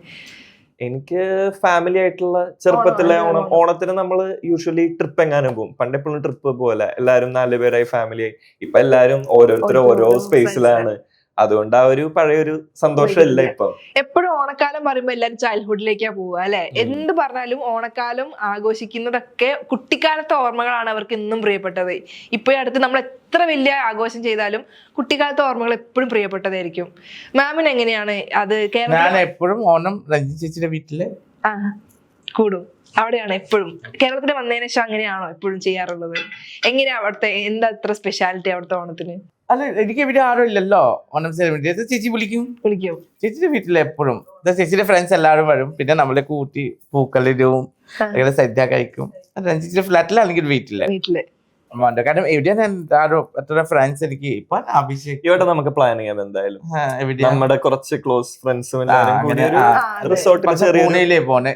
എനിക്ക് ഫാമിലി ആയിട്ടുള്ള ചെറുപ്പത്തിലെ ഓണത്തിന് നമ്മൾ യൂഷ്വലി ട്രിപ്പ് എങ്ങാനും പോകും. പണ്ടെപ്പോഴും ട്രിപ്പ് പോലെ എല്ലാരും 4 പേരായി ഫാമിലിയായി. ഇപ്പൊ എല്ലാരും ഓരോരുത്തരും ഓരോ സ്പേസിലാണ്. അതുകൊണ്ട് ആ ഒരു പഴയൊരു സന്തോഷമില്ല ഇപ്പൊ. എപ്പോഴും ഓണക്കാലം പറയുമ്പോ എല്ലാരും ചൈൽഡ്ഹുഡിലേക്കാ പോവുക അല്ലെ. എന്ത് പറഞ്ഞാലും ഓണക്കാലം ആഘോഷിക്കുന്നതൊക്കെ കുട്ടിക്കാലത്തെ ഓർമ്മകളാണ് അവർക്ക് ഇന്നും പ്രിയപ്പെട്ടത്. ഇപ്പൊ അടുത്ത് നമ്മൾ എത്ര വലിയ ആഘോഷം ചെയ്താലും കുട്ടിക്കാലത്തെ ഓർമ്മകൾ എപ്പോഴും പ്രിയപ്പെട്ടതായിരിക്കും. മാമിന് എങ്ങനെയാണ് അത്? ഞാൻ എപ്പോഴും ഓണം രഞ്ജി ചേച്ചിയുടെ വീട്ടില് കൂടും, അവിടെയാണ് എപ്പോഴും. കേരളത്തിൽ വന്നതിന് ശേഷം അങ്ങനെയാണോ എപ്പോഴും ചെയ്യാറുള്ളത്? എങ്ങനെയാ അവിടുത്തെ, എന്താ ഇത്ര സ്പെഷ്യാലിറ്റി അവിടുത്തെ ഓണത്തിന്? അല്ല, എനിക്ക് ഇവിടെ ആരും ഇല്ലല്ലോ ഓണം സെലിബ്രേറ്റ്. ചേച്ചി വിളിക്കും ചേച്ചിയുടെ വീട്ടിൽ എപ്പോഴും. ചേച്ചിയുടെ ഫ്രണ്ട്സ് എല്ലാവരും വരും. പിന്നെ നമ്മളെ കൂട്ടി പൂക്കളിടും, അങ്ങനെ സദ്യ കഴിക്കും. ചേച്ചിയുടെ ഫ്ലാറ്റിലാണെങ്കിൽ വീട്ടില് കാരണം എവിടെയാണ് എത്ര ഫ്രണ്ട്സ് എനിക്ക് ഇപ്പൊ അഭിഷേക്. ഇവിടെ നമുക്ക് പ്ലാൻ ചെയ്യാം എന്തായാലും. നമ്മുടെ കുറച്ച് ക്ലോസ് ഫ്രണ്ട്സും പൂനെയിലേ പോണേ.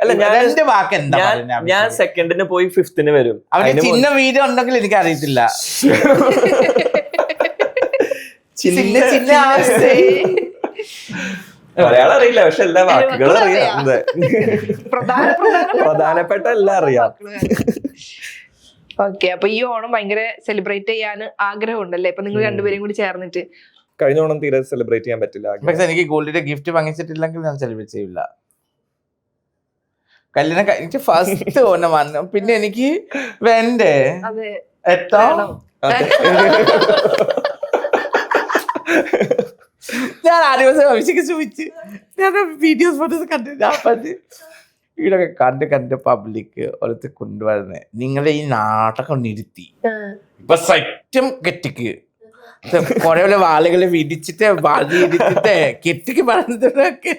ഞാൻ സെക്കൻഡിന് പോയി 5th വരും. അവന് ചിന്ന വീഡിയോ ഉണ്ടെങ്കിൽ എനിക്ക് അറിയത്തില്ല. മലയാളം അറിയില്ല, പക്ഷെ എല്ലാ വാക്കുകളും അറിയാം. പ്രധാനപ്പെട്ട എല്ലാം അറിയാം. ഓക്കെ. അപ്പൊ ഈ ഓണം ഭയങ്കര സെലിബ്രേറ്റ് ചെയ്യാൻ ആഗ്രഹമുണ്ടല്ലേ ഇപ്പൊ നിങ്ങൾ രണ്ടുപേരും കൂടി ചേർന്നിട്ട്? കഴിഞ്ഞ ഓണം തീരെ സെലിബ്രേറ്റ് ചെയ്യാൻ പറ്റില്ല. എനിക്ക് ഗോൾഡിന്റെ ഗിഫ്റ്റ് വാങ്ങിച്ചിട്ടില്ലെങ്കിൽ ഞാൻ സെലിബ്രേറ്റ് ചെയ്യില്ല. കല്യാണം എനിക്ക് ഫസ്റ്റ് ഓണമാണ്, പിന്നെ എനിക്ക് വേണ്ടേ എത്താ. ഞാൻ ആ ദിവസം അഭിഷേക് ചോദിച്ചു, ഞാൻ വീഡിയോസ് ഫോട്ടോസ് കണ്ടിട്ട് ഇവിടൊക്കെ കണ്ട് പബ്ലിക് ഓരത്ത് കൊണ്ടുവരുന്നേ നിങ്ങളെ ഈ നാട്ടൊക്കെ നിർത്തി ഇപ്പൊ സത്യം കെട്ടിക്ക് കൊറേ ആളുകളെ വിടിച്ചിട്ട് വടിയിടിച്ചിട്ട് കെട്ടിക്ക് പറഞ്ഞതൊക്കെ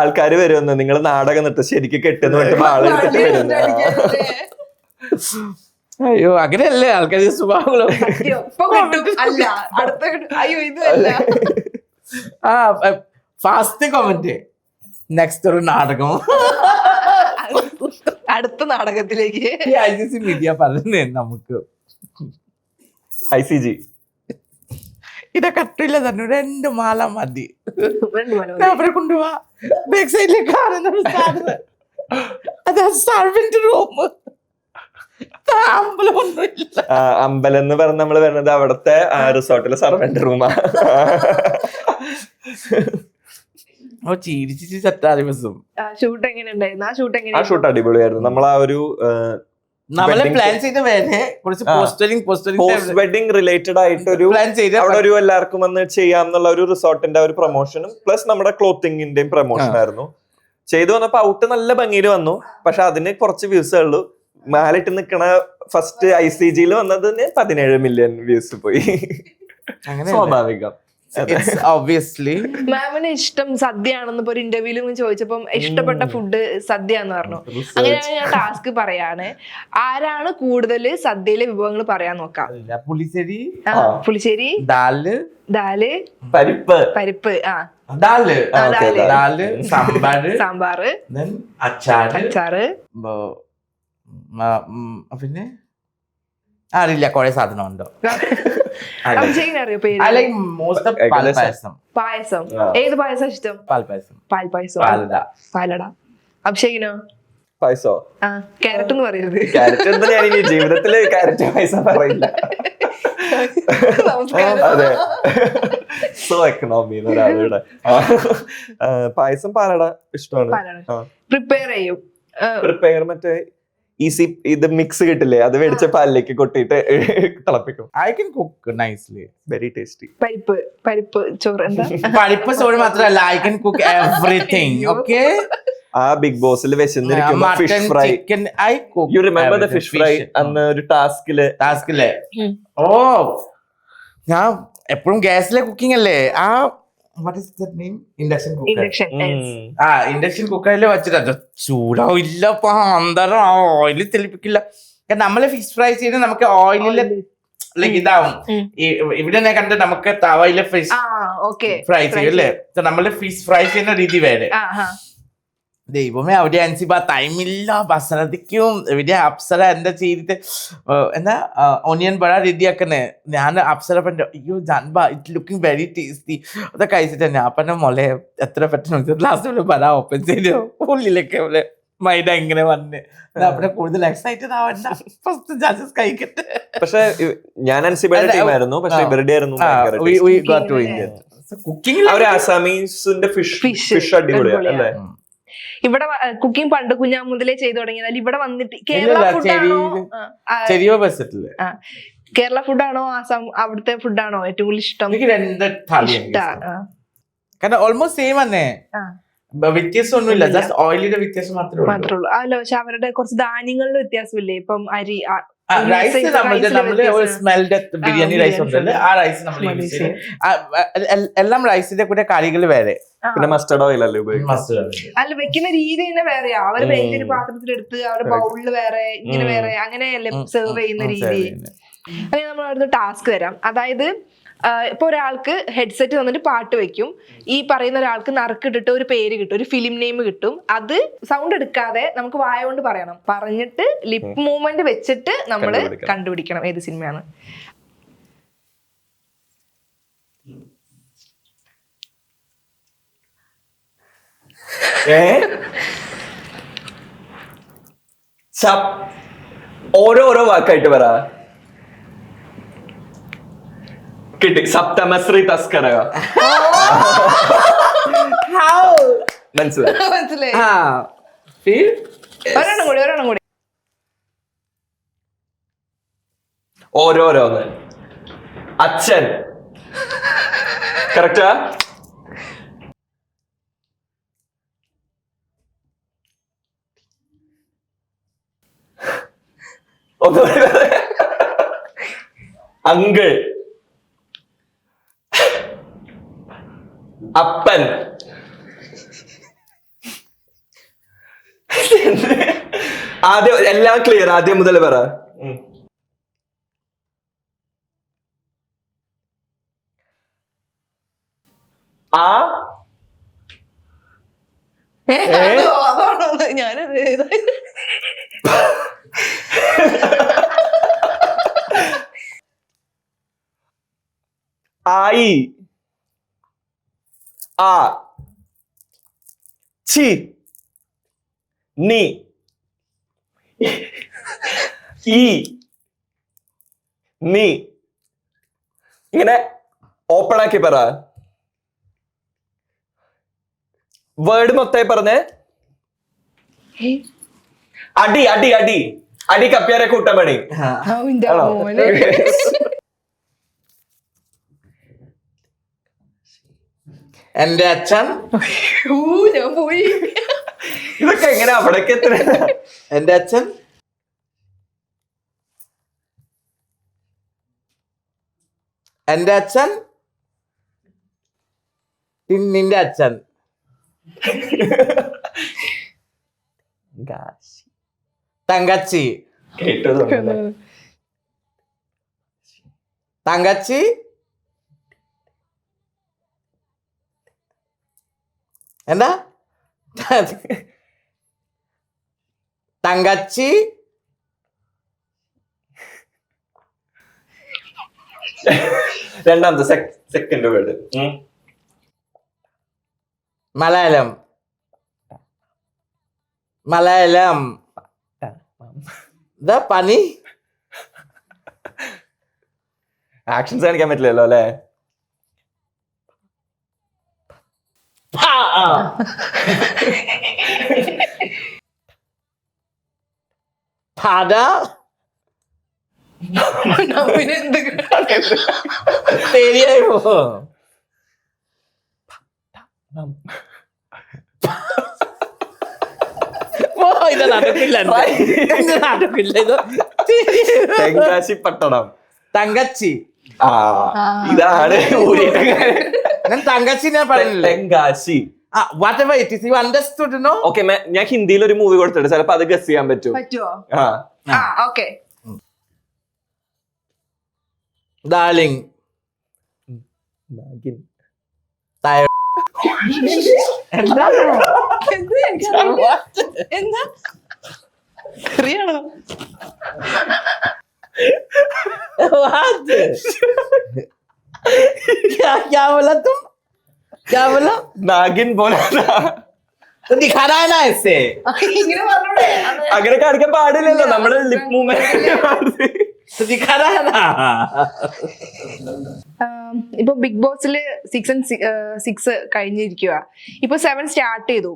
ആൾക്കാര് വരുമെന്ന് നിങ്ങൾ നാടകം നിർത്ത ശരിക്കും കെട്ടുന്ന ആളെടുത്തിട്ട് വരുന്ന. അയ്യോ അങ്ങനെയല്ലേ ആൾക്കാരുടെ സ്വഭാവങ്ങളോ. ആ ഫാസ്റ്റ് കമന്റ് നെക്സ്റ്റ് ഒരു നാടകം അടുത്ത നാടകത്തിലേക്ക് ICC മീഡിയ പറഞ്ഞേ നമുക്ക് ICG ഇതൊക്കെ കട്ടില്ല തന്നെ 2 മാല മതി. അവരെ കൊണ്ടുപോവാ ബാക്ക് സൈഡിലേക്ക് അത് സർവന്റ് റൂം. അമ്പലം എന്ന് പറഞ്ഞ നമ്മള് വരുന്നത് അവിടത്തെ റിസോർട്ടിലെ സർവന്റ് റൂമാ. ഷൂട്ട് എങ്ങനെയുണ്ടായിരുന്നു? ആ ഷൂട്ട് അടിപൊളിയായിരുന്നു. നമ്മൾ ആ ഒരു പ്ലാൻ ചെയ്ത കുറച്ച് പോസ്റ്റ് വെഡിങ് റിലേറ്റഡ് ആയിട്ടൊരു അവിടെ ഒരു എല്ലാവർക്കും വന്ന് ചെയ്യാം എന്നുള്ള ഒരു റിസോർട്ടിന്റെ ഒരു പ്രൊമോഷനും പ്ലസ് നമ്മുടെ ക്ലോത്തിങ്ങിന്റെയും പ്രൊമോഷൻ ആയിരുന്നു. ചെയ്തു വന്നപ്പോ ഔട്ട് നല്ല ഭംഗിയിൽ വന്നു. പക്ഷെ അതിന് കുറച്ച് വ്യൂസേ ഉള്ളൂ. മാലിട്ട് നിക്കണ ഫസ്റ്റ് ICG വന്നതിന് 17 മില്യൺ വ്യൂസ് പോയി. സ്വാഭാവികം. obviously. മാമിന് ഇഷ്ടം സദ്യയാണെന്ന് ഒരു ഇന്റർവ്യൂലും ചോദിച്ചപ്പോ ഇഷ്ടപ്പെട്ട ഫുഡ് സദ്യ എന്ന് പറഞ്ഞു. അങ്ങനെയാണ് ഞാൻ ടാസ്ക് പറയാണ്. ആരാണ് കൂടുതൽ സദ്യയിലെ വിഭവങ്ങൾ പറയാൻ നോക്കാം. പുളിശ്ശേരി, ദാല്, പരിപ്പ്, ദാല്, സാമ്പാറ്, അച്ചാറ്, പിന്നെ അറിയില്ല കുറെ സാധനം ഉണ്ടോ. അറിയോ പേര്? പായസം. ഏത് പായസം ഇഷ്ടം? പാൽപായസം. പാലട. അഭിഷേകിനോ? പായസോ? ക്യാരറ്റ് എന്ന് പറയരുത്. ക്യാരറ്റ് ഞാൻ ഇനി ജീവിതത്തില് ക്യാരറ്റ് പായസം പറയില്ല. അതെ, സോ എക്കണോമി ഒരാളുടെ. പായസം പാലട ഇഷ്ടമാണ്. പ്രിപ്പയർ ചെയ്യും. പ്രിപ്പയർ മറ്റേ ഈസി ഇത് മിക്സ് കിട്ടില്ലേ, അത് മേടിച്ച പാലിലേക്ക് കൊട്ടിയിട്ട് തിളപ്പിക്കും. I can cook nicely. Very tasty. പരിപ്പ് ചോറ് എന്താ പരിപ്പ് ചോറ് മാത്രമല്ല, I can cook everything. Okay. ആ ബിഗ് ബോസിൽ വെച്ചിരിക്കുമ്പോ fish Mutton, fry, chicken, I cook. You remember the everything. Fish fry? അന്ന് ഒരു ടാസ്കില് ടാസ്കില്ലേ? ഓ, ഞാൻ എപ്പോഴും ഗ്യാസിലെ കുക്കിംഗ് അല്ലേ. ആ what is that name? Induction cooker. Induction induction കുക്കറിൽ വെച്ചിട്ട് ചൂടാവില്ല, അന്തരം ആ ഓയില് തെളിപ്പിക്കില്ല. കാരണം നമ്മള് ഫിഷ് ഫ്രൈ ചെയ്യുന്നത് നമുക്ക് ഓയിലില് ലൈക്ക് ഇതാവും. ഇവിടെ കണ്ട് നമുക്ക് തവയില് ഫിഷ് ഓക്കെ ഫ്രൈ ചെയ്യും അല്ലേ. നമ്മള് ഫിഷ് ഫ്രൈ ചെയ്യുന്ന രീതി വേറെ. ദൈവമേ, അവിടെ അൻസിബ ടൈമില്ല, ശ്രദ്ധിക്കും. ഇവിടെ അപ്സര എന്താ ചെയ്തിട്ട് എന്താ ഓണിയൻ ബട റെഡിയാക്കുന്നേ. ഞാൻ അപ്സര പറഞ്ഞു, അയ്യോ ജാൻബ ഇറ്റ് ലുക്കിംഗ് വെരി ടേസ്റ്റി. അതൊക്കെ കഴിച്ചിട്ട് ഞാൻ പറഞ്ഞ മോളെ എത്ര പെട്ടെന്ന് ലാസ്റ്റ് ബട ഓപ്പൺ ചെയ്തു, ഉള്ളിലൊക്കെ പോലെ മൈദ ഇങ്ങനെ വന്ന് അവിടെ കൂടുതൽ എക്സൈറ്റഡ് ആവണ്ട, ഫസ്റ്റ് ജഡ്ജസ് കഴിക്കട്ടെ. പക്ഷെ ഞാൻ അൻസിബയുടെ ടീമായിരുന്നു, പക്ഷെ ഇവരുടെ ആയിരുന്നു കുക്കിംഗ്. അവര് അസാമീസിന്റെ ഫിഷ് അടിപൊളിയാണ് അല്ലേ. ഇവിടെ കുക്കിംഗ് പണ്ട് കുഞ്ഞാ മുതലേ ചെയ്തു തുടങ്ങിയതാൽ ഇവിടെ വന്നിട്ട് കേരള ഫുഡാണോ ചെറിയ ബസ്സിട്ടില്ലേ, കേരള ഫുഡാണോ ആസാം അവിടുത്തെ ഫുഡാണോ ഏറ്റവും കൂടുതൽ ഇഷ്ടം? എനിക്ക് രണ്ട് കാരണം ഓൾമോസ്റ്റ് സെയിം തന്നെ, വ്യത്യാസം ഒന്നുമില്ല, ജസ്റ്റ് ഓയിലിന്റെ വ്യത്യാസം മാത്രമേ ഉള്ളൂ. അല്ല, പക്ഷെ അവരുടെ കുറച്ച് ധാന്യങ്ങളുടെ വ്യത്യാസമില്ലേ? ഇപ്പം അരി റൈസ് നമ്മള് ഒരു സ്മെൽഡ് ബിരിയാണി റൈസ് ഉണ്ടല്ലോ, ആ റൈസ് നമ്മൾ യൂസ് ചെയ്യും. എല്ലാം റൈസിന്റെ കൂടെ കറികൾ വേറെ, പിന്നെ മസ്റ്റർഡ് ഓയിൽ അല്ലേ അല്ല വെക്കുന്ന രീതി തന്നെ വേറെയാ. അവര് വലിയൊരു പാത്രത്തിലെടുത്ത് അവരുടെ ബൗളില് വേറെ ഇങ്ങനെ വേറെ അങ്ങനെയല്ലേ സെർവ് ചെയ്യുന്ന രീതി. അങ്ങനെ നമ്മൾ അടുത്ത ടാസ്ക് തരാം. അതായത് ഇപ്പൊ ഒരാൾക്ക് ഹെഡ്സെറ്റ് തന്നിട്ട് പാട്ട് വെക്കും, ഈ പറയുന്ന ഒരാൾക്ക് നറുക്കിട്ടിട്ട് ഒരു പേര് കിട്ടും, ഒരു ഫിലിം നെയിം കിട്ടും. അത് സൗണ്ട് എടുക്കാതെ നമുക്ക് വായ കൊണ്ട് പറയണം, പറഞ്ഞിട്ട് ലിപ്പ് മൂവ്മെന്റ് വെച്ചിട്ട് നമ്മള് കണ്ടുപിടിക്കണം ഏത് സിനിമയാണ്. ഓരോരോ വാക്കായിട്ട് പറ. കിട്ടി. സപ്തമശ്രീ തസ്കര. മനസ്സിലായി. ഒരെണ്ണം കൂടി ഓരോരോന്ന്. അച്ഛൻ. കറക്റ്റാ? അങ്കിൾ. അപ്പൻ. ആദ്യം എല്ലാം ക്ലിയർ, ആദ്യം മുതൽ പറ. ആ ഞാനത് ആയി. ആ ചി നീ ഈ നീ. ഇങ്ങനെ ഓപ്പൺ ആക്കി പറ. വേർഡ് മൊത്തമായി പറഞ്ഞേ. അടി അടി അടി അടി കപ്പ്യാരെ കൂട്ടമണി. എന്റെ അച്ഛൻ. ഞാൻ പോയി. ഇതൊക്കെ എങ്ങനെ അവിടേക്ക് എത്ര? എന്റെ അച്ഛൻ. എന്റെ അച്ഛൻ. നിന്റെ അച്ഛൻ. തങ്കച്ചി. തങ്കച്ചി. എന്താ? തങ്കച്ചി. രണ്ടാമത്തെ സെക്കൻഡ് വേർഡ്. മലയാളം. മലയാളം. പനി. ആക്ഷൻസ് കാണിക്കാൻ പറ്റില്ലല്ലോ അല്ലേ? പട പിന്നെ എന്ത് ശരിയായി പോ. ഇത് നടക്കില്ല, ഇത് നടക്കില്ല. ഇത് തെങ്കാശി പട്ടണം. തങ്കച്ചി. ആ ഇതാണ് ഊരിയുടെ കാര്യം. ഞാൻ തങ്കച്ചി ഞാൻ പറയുന്നില്ല. Tenkasi. whatever it is, you understood, no? Okay, ഞാൻ ഹിന്ദിയിൽ ഒരു മൂവി കൊടുത്തിട്ട് ചിലപ്പോ അത് ഗസ് ചെയ്യാൻ പറ്റും. പറ്റുമോ? ആ ഓക്കെ. Darling. നാഗിൻ. എന്താ എന്താ അറിയണോ? What? क्या बोला तुम? क्या बोला? നാഗിൻ പോലെ तो दिखा रहा है ना ऐसे. ഇങ്ങനെ പറഞ്ഞൂടെ? അങ്ങനെ കാണിക്കാൻ പാടില്ലല്ലോ, നമ്മള് ലിപ് മൂവ്മെന്റ്. तो दिखा रहा है ना. ഇപ്പൊ ബിഗ് ബോസില് 6 കഴിഞ്ഞിരിക്കുക. ഇപ്പൊ 7 സ്റ്റാർട്ട് ചെയ്തു.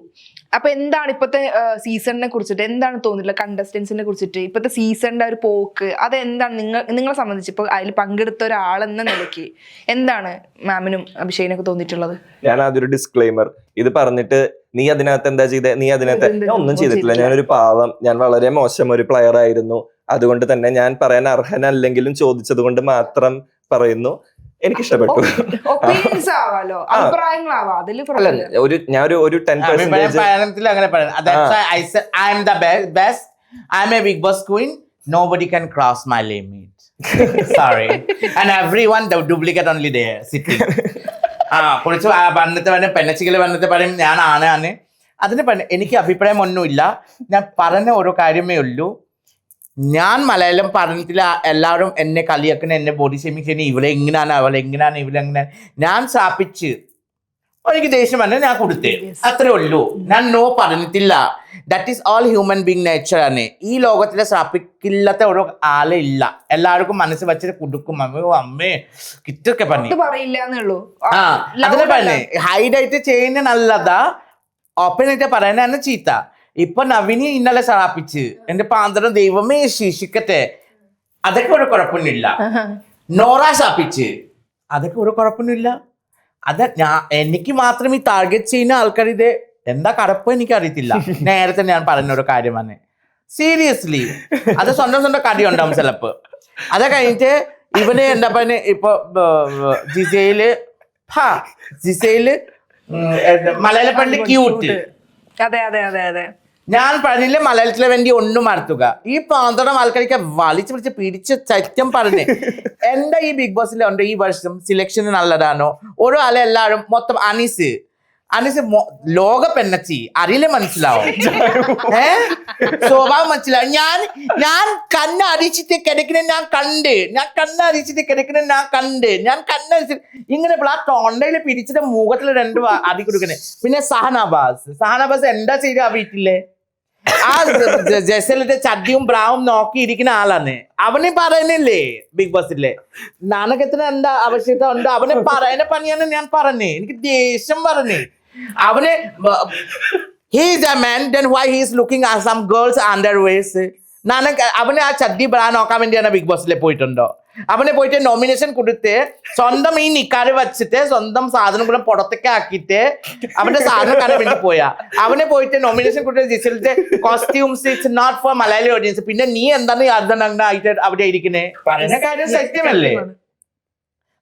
അപ്പൊ എന്താണ് ഇപ്പത്തെ സീസണിനെ കുറിച്ചിട്ട് എന്താണ് തോന്നിയിട്ടുള്ളത്? കണ്ടസ്റ്റൻസിനെ കുറിച്ചിട്ട് ഇപ്പത്തെ സീസണിന്റെ ഒരു പോക്ക് അതെന്താണ് നിങ്ങളെ സംബന്ധിച്ച് ഇപ്പൊ അതിൽ പങ്കെടുത്ത ഒരാളെന്ന നിലയ്ക്ക് എന്താണ് മാമിനും അഭിഷേകിനൊക്കെ തോന്നിയിട്ടുള്ളത്? ഞാൻ അതൊരു ഡിസ്ക്ലെയിമർ ഇത് പറഞ്ഞിട്ട് നീ അതിനകത്ത് എന്താ ചെയ്തേ, നീ അതിനകത്ത് ഞാൻ ഒന്നും ചെയ്തിട്ടില്ല, ഞാനൊരു പാവം, ഞാൻ വളരെ മോശം ഒരു പ്ലെയർ ആയിരുന്നു, അതുകൊണ്ട് തന്നെ ഞാൻ പറയാൻ അർഹനല്ലെങ്കിലും ചോദിച്ചത് കൊണ്ട് മാത്രം പറയുന്നു, എനിക്ക് ഇഷ്ടപ്പെട്ടു. ഒപ്പീനിയൻസ് ആവാലോ, അഭിപ്രായങ്ങളാവാം, അതില് ഞാൻ ഒരു 10% അങ്ങനെ പറയുന്നത്. That's why I said I am the best. I am a Big Boss queen. Nobody can cross my limit. Sorry. And everyone the duplicate only there sitting. കുറച്ച് വന്നിട്ട് പറയും, പെണ്ണച്ചിക്കല് വന്നിട്ട് പറയും ഞാൻ ആണ്. അതിന് എനിക്ക് അഭിപ്രായം ഒന്നുമില്ല. ഞാൻ പറഞ്ഞ ഓരോ കാര്യമേ ഉള്ളൂ. ഞാൻ മലയാളം പറഞ്ഞിട്ടില്ല. എല്ലാവരും എന്നെ കളിയാക്കുന്ന, എന്നെ ബോഡി ഷേമിങ് ചെയ്യുന്ന, ഇവളെ എങ്ങനെയാണ്, അവളെ എങ്ങനെയാണ്, ഇവളെങ്ങനെയാണ്. ഞാൻ സ്ഥാപിച്ച് എനിക്ക് ദേഷ്യം വന്ന് ഞാൻ കൊടുത്തേ, അത്രേ ഉള്ളൂ. ഞാൻ നോ പറഞ്ഞിട്ടില്ല. That is all human being nature ആണ്. ഈ ലോകത്തിലെ സ്ഥാപിക്കില്ലാത്ത ഒരു ആളെ ഇല്ല. എല്ലാവർക്കും മനസ്സ് വെച്ചിട്ട് കൊടുക്കും. അമ്മേ കിട്ടൊക്കെ പണി പറയില്ലാന്നുള്ളൂ. അതിനെ പറഞ്ഞേ ഹൈഡായിട്ട് ചെയ്യുന്ന നല്ലതാ, ഓപ്പൺ ആയിട്ട് പറയാനാണ് ചീത്ത. ഇപ്പൊ നവിനി ഇന്നലെ സ്ഥാപിച്ച് എന്റെ പാന്തരം ദൈവമേ ശിക്ഷിക്കട്ടെ, അതൊക്കെ ഒരു കുഴപ്പമൊന്നുമില്ല. നോറ സ്ഥാപിച്ച് അതൊക്കെ ഒരു കുഴപ്പമൊന്നുമില്ല. അത് എനിക്ക് മാത്രം ഈ ടാർഗറ്റ് ചെയ്യുന്ന ആൾക്കാർ ഇത് എന്താ കടപ്പ് എനിക്ക് അറിയത്തില്ല. നേരത്തെ ഞാൻ പറഞ്ഞ ഒരു കാര്യമാണ്. സീരിയസ്ലി അത് സ്വന്തം കടി ഉണ്ടാവും ചിലപ്പോ. അത് കഴിഞ്ഞിട്ട് ഇവന് എന്താ പറയുക, ഇപ്പൊ ജിസയില് മലയാളപ്പള്ളി ക്യൂട്ട്. അതെ അതെ അതെ അതെ. ഞാൻ പറഞ്ഞില്ലേ മലയാളത്തിലെ വേണ്ടി ഒന്നും മറത്തുക. ഈ പാന്തടം ആൾക്കാർക്ക് വലിച്ചു പിടിച്ച് പിടിച്ച് സത്യം പറഞ്ഞേ. എന്റെ ഈ ബിഗ് ബോസിലുണ്ട് ഈ വർഷം സെലക്ഷൻ നല്ലതാണോ? ഓരോ ആളെ എല്ലാവരും മൊത്തം അനീസ് ലോക പെണ്ണച്ചി അറിയില്ലേ, മനസ്സിലാവും. സ്വഭാവം മനസ്സിലാവും. ഞാൻ കണ്ണടിച്ചിട്ട് കിടക്കുന്ന ഞാൻ കണ്ണടിച്ചിട്ട് കിടക്കുന്ന ഞാൻ കണ്ണടിച്ചിട്ട് ഇങ്ങനെ ആ തൊണ്ടയിൽ പിടിച്ചിട്ട് മുഖത്തിൽ 2 അടി കൊടുക്കണേ. പിന്നെ സഹനാബാസ് എന്താ ചെയ്ത ആ വീട്ടിലെ ആ ജസലിന്റെ ചട്ടിയും ബ്രാവും നോക്കിയിരിക്കുന്ന ആളാണ്. അവന് പറയുന്നില്ലേ ബിഗ് ബോസിലെ നാണകത്തിന് എന്താ ആവശ്യകത ഉണ്ട്, അവനെ പറയുന്ന പണിയാണ് ഞാൻ പറഞ്ഞേ. എനിക്ക് ദേഷ്യം പറഞ്ഞേ. അവന് he is a man, then why he is looking at some girls underwears? അവന് ആ ചട്ടി ബ്രാ നോക്കാൻ വേണ്ടിയാണ് ബിഗ് ബോസിൽ പോയിട്ടുണ്ടോ? അവനെ പോയിട്ട് നോമിനേഷൻ കൊടുത്ത് സ്വന്തം ഈ നിക്കാറ് വെച്ചിട്ട് സ്വന്തം സാധനം കൂടെ പുറത്തേക്ക് ആക്കിയിട്ട് അവന്റെ സാധനം കാണാൻ വേണ്ടി പോയാ. അവനെ പോയിട്ട് നോമിനേഷൻ കൊടുത്ത് ജിസലിന്റെ costumes it's not for Malayali audience. പിന്നെ നീ എന്താണ് അർദ്ധനഗ്നായിട്ട് അവിടെ ഇരിക്കുന്നേ? പറയുന്ന കാര്യം സത്യമല്ലേ?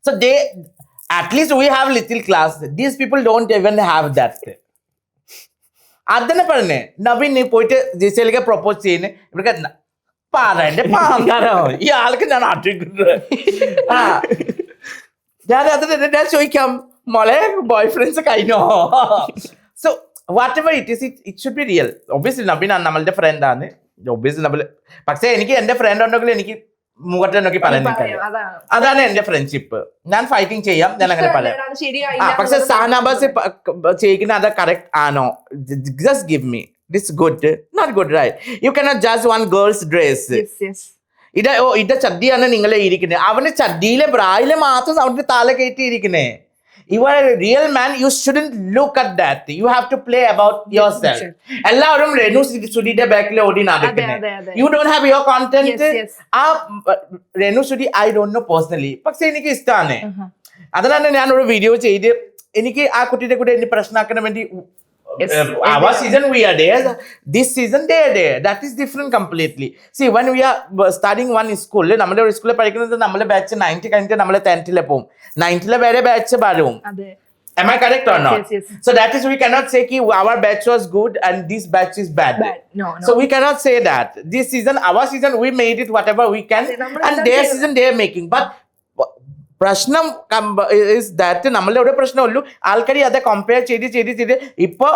So they, at least we have little class. These people don't even have that. അതന്നെ പറഞ്ഞേ. നവീൻ പോയിട്ട് ജിസലിക്ക് പ്രൊപ്പോസ് ചെയ്യുന്നേ. ഇവർക്ക് പറയണ്ടേ പാങ്കാരോ ഈ ആൾക്ക് ഞാൻ ആട്ടിക്കുന്നത്. ഞാൻ ഞാൻ ചോദിക്കാം, മോളെ ബോയ് ഫ്രണ്ട്സ് കഴിഞ്ഞോ? So what ever it is, it should be real. Obviously Naveen നമ്മളുടെ ഫ്രണ്ട് ആണ്. ഒബ്വിയസ്ലി നമ്മൾ, പക്ഷെ എനിക്ക് എന്റെ ഫ്രണ്ട് ഉണ്ടെങ്കിൽ എനിക്ക് മുഖത്തെ നോക്കി പറയാൻ അതാണ് എന്റെ ഫ്രണ്ട്ഷിപ്പ്. ഞാൻ ഫൈറ്റിംഗ് ചെയ്യാം, ഞാൻ അങ്ങനെ പറയാം. പക്ഷെ സഹനാബാസ് ചെയ്യിക്കുന്ന അത് കറക്റ്റ് ആണോ? Just give me this good, not good, right? You cannot judge one girl's dress. Yes. ഇത ചഡ്ഡിയാണ് നിങ്ങളെ ഇരിക്കുന്നത്. അവന് ചഡ്ഡിയിലെ ബ്രായിലെ മാത്രം അവന്റെ താല കയറ്റി ഇരിക്കുന്നേ. You are a real man. You shouldn't look at that. You have to play about yourself. എല്ലാവരും രേണു സുധിയുടെ ബാക്കിൽ ഓടി നടക്കുന്നത്. You don't have your content. ആ Renu Sudhi I don't know personally. പക്ഷെ എനിക്ക് ഇഷ്ടമാണ്. അതിനാണ് ഞാൻ ഒരു വീഡിയോ ചെയ്ത് എനിക്ക് ആ കുട്ടിയുടെ കൂടെ എന്നെ പ്രശ്നമാക്കാൻ വേണ്ടി our season we are there, this season they are there. That is different completely. See, when we are starting one school, നമ്മുടെ ഒരു സ്കൂളിൽ പഠിക്കുന്നത് നമ്മളെ ബാച്ച് 90 കഴിഞ്ഞിട്ട് നമ്മളെ 10th പോകും. 9th വേറെ ബാച്ച് വരും. Am I correct or not? Yes. So that is, we cannot say ki our batch was good and this batch is bad. No. So we cannot say that. This season, our season, we made it whatever we can, and their season they are making. But പ്രശ്നം is that നമ്മളുടെ ഒരു പ്രശ്നമുള്ളൂ, ആൾക്കാർ അത് compare ചെയ്ത് ഇപ്പൊ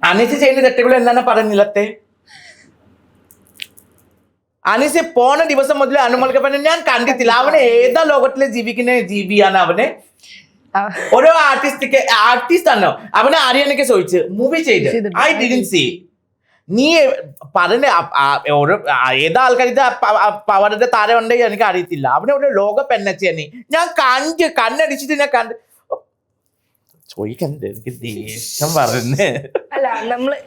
അനീസ് ചെയ്യുന്ന തെറ്റുകൾ എന്താണ് പറഞ്ഞില്ലത്തെ. അനീസ് പോണ ദിവസം മുതൽ അനുമോൾക്ക് പറഞ്ഞ ഞാൻ കണ്ടിട്ടില്ല, അവന് ഏതാ ലോകത്തിലെ ജീവിക്കുന്ന ജീവിയാണ് അവന്. ഓരോ ആർട്ടിസ്റ്റ് ആണോ അവനെ ആര്യാനൊക്കെ ചോദിച്ച് മൂവി ചെയ്ത് ഐ ഡിഡ്ന്റ് സീ. നീ പറഞ്ഞ ഓരോ ഏതാ ആൾക്കാർ അവരുടെ താരം ഉണ്ടെങ്കിൽ എനിക്ക് അറിയത്തില്ല. അവനെ ഒരു ലോക പെണ്ണച്ചി നീ ഞാൻ കണ്ണടിച്ചിട്ട് ഞാൻ കണ്ട് ചോദിക്കണ്ടേ എനിക്ക് ദേഷ്യം പറഞ്ഞ്. അല്ല, നമ്മള്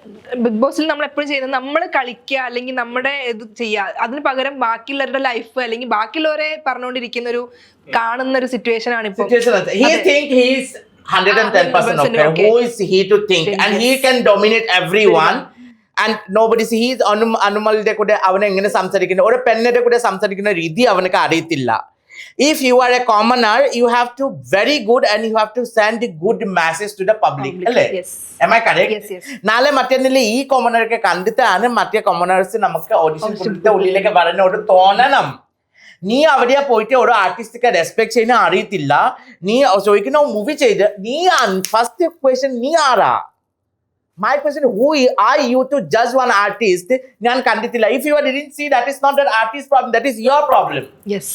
ബിഗ് ബോസിൽ നമ്മൾ എപ്പോഴും ചെയ്യുന്നത് നമ്മള് കളിക്കുക അല്ലെങ്കിൽ നമ്മുടെ ഇത് ചെയ്യുക, അതിന് പകരം ബാക്കിയുള്ളവരുടെ ലൈഫ് അല്ലെങ്കിൽ ബാക്കിയുള്ളവരെ പറഞ്ഞുകൊണ്ടിരിക്കുന്ന ഒരു കാണുന്ന ഒരു സിറ്റുവേഷൻ ആണ് ഇപ്പൊ. 110% okay. Who is he to think? And he can dominate everyone. And nobody see, he is അനുമലിന്റെ കൂടെ അവൻ എങ്ങനെ സംസാരിക്കുന്ന ഒരു പെണ്ണിന്റെ കൂടെ സംസാരിക്കുന്ന രീതി അവനക്ക് അറിയത്തില്ല. If you are a commoner, you have to very good and you have to send a good message to the public. Yes. Am I correct? Yes. നാളെ മറ്റേന്നില്ല ഈ കോമണറൊക്കെ കണ്ടിട്ടാണ് മറ്റേ കോമണേഴ്സ് നമുക്ക് ഓഡിഷൻ കൊടുത്ത ഉള്ളിലേക്ക് പറഞ്ഞ ഒരു തോന്നണം. നീ അവിടെ പോയിട്ട് ഓരോ ആർട്ടിസ്റ്റൊക്കെ റെസ്പെക്ട് ചെയ്യുന്ന അറിയത്തില്ല, നീ ചോദിക്കുന്ന മൂവി ചെയ്ത് നീ ഫസ്റ്റ് ക്വസ്റ്റ്യൻ നീ ആരാ? My question, who are you to judge one artist? ഞാൻ കണ്ടിട്ടില്ല. If you didn't see, that is not that artist problem, that is your problem. Yes.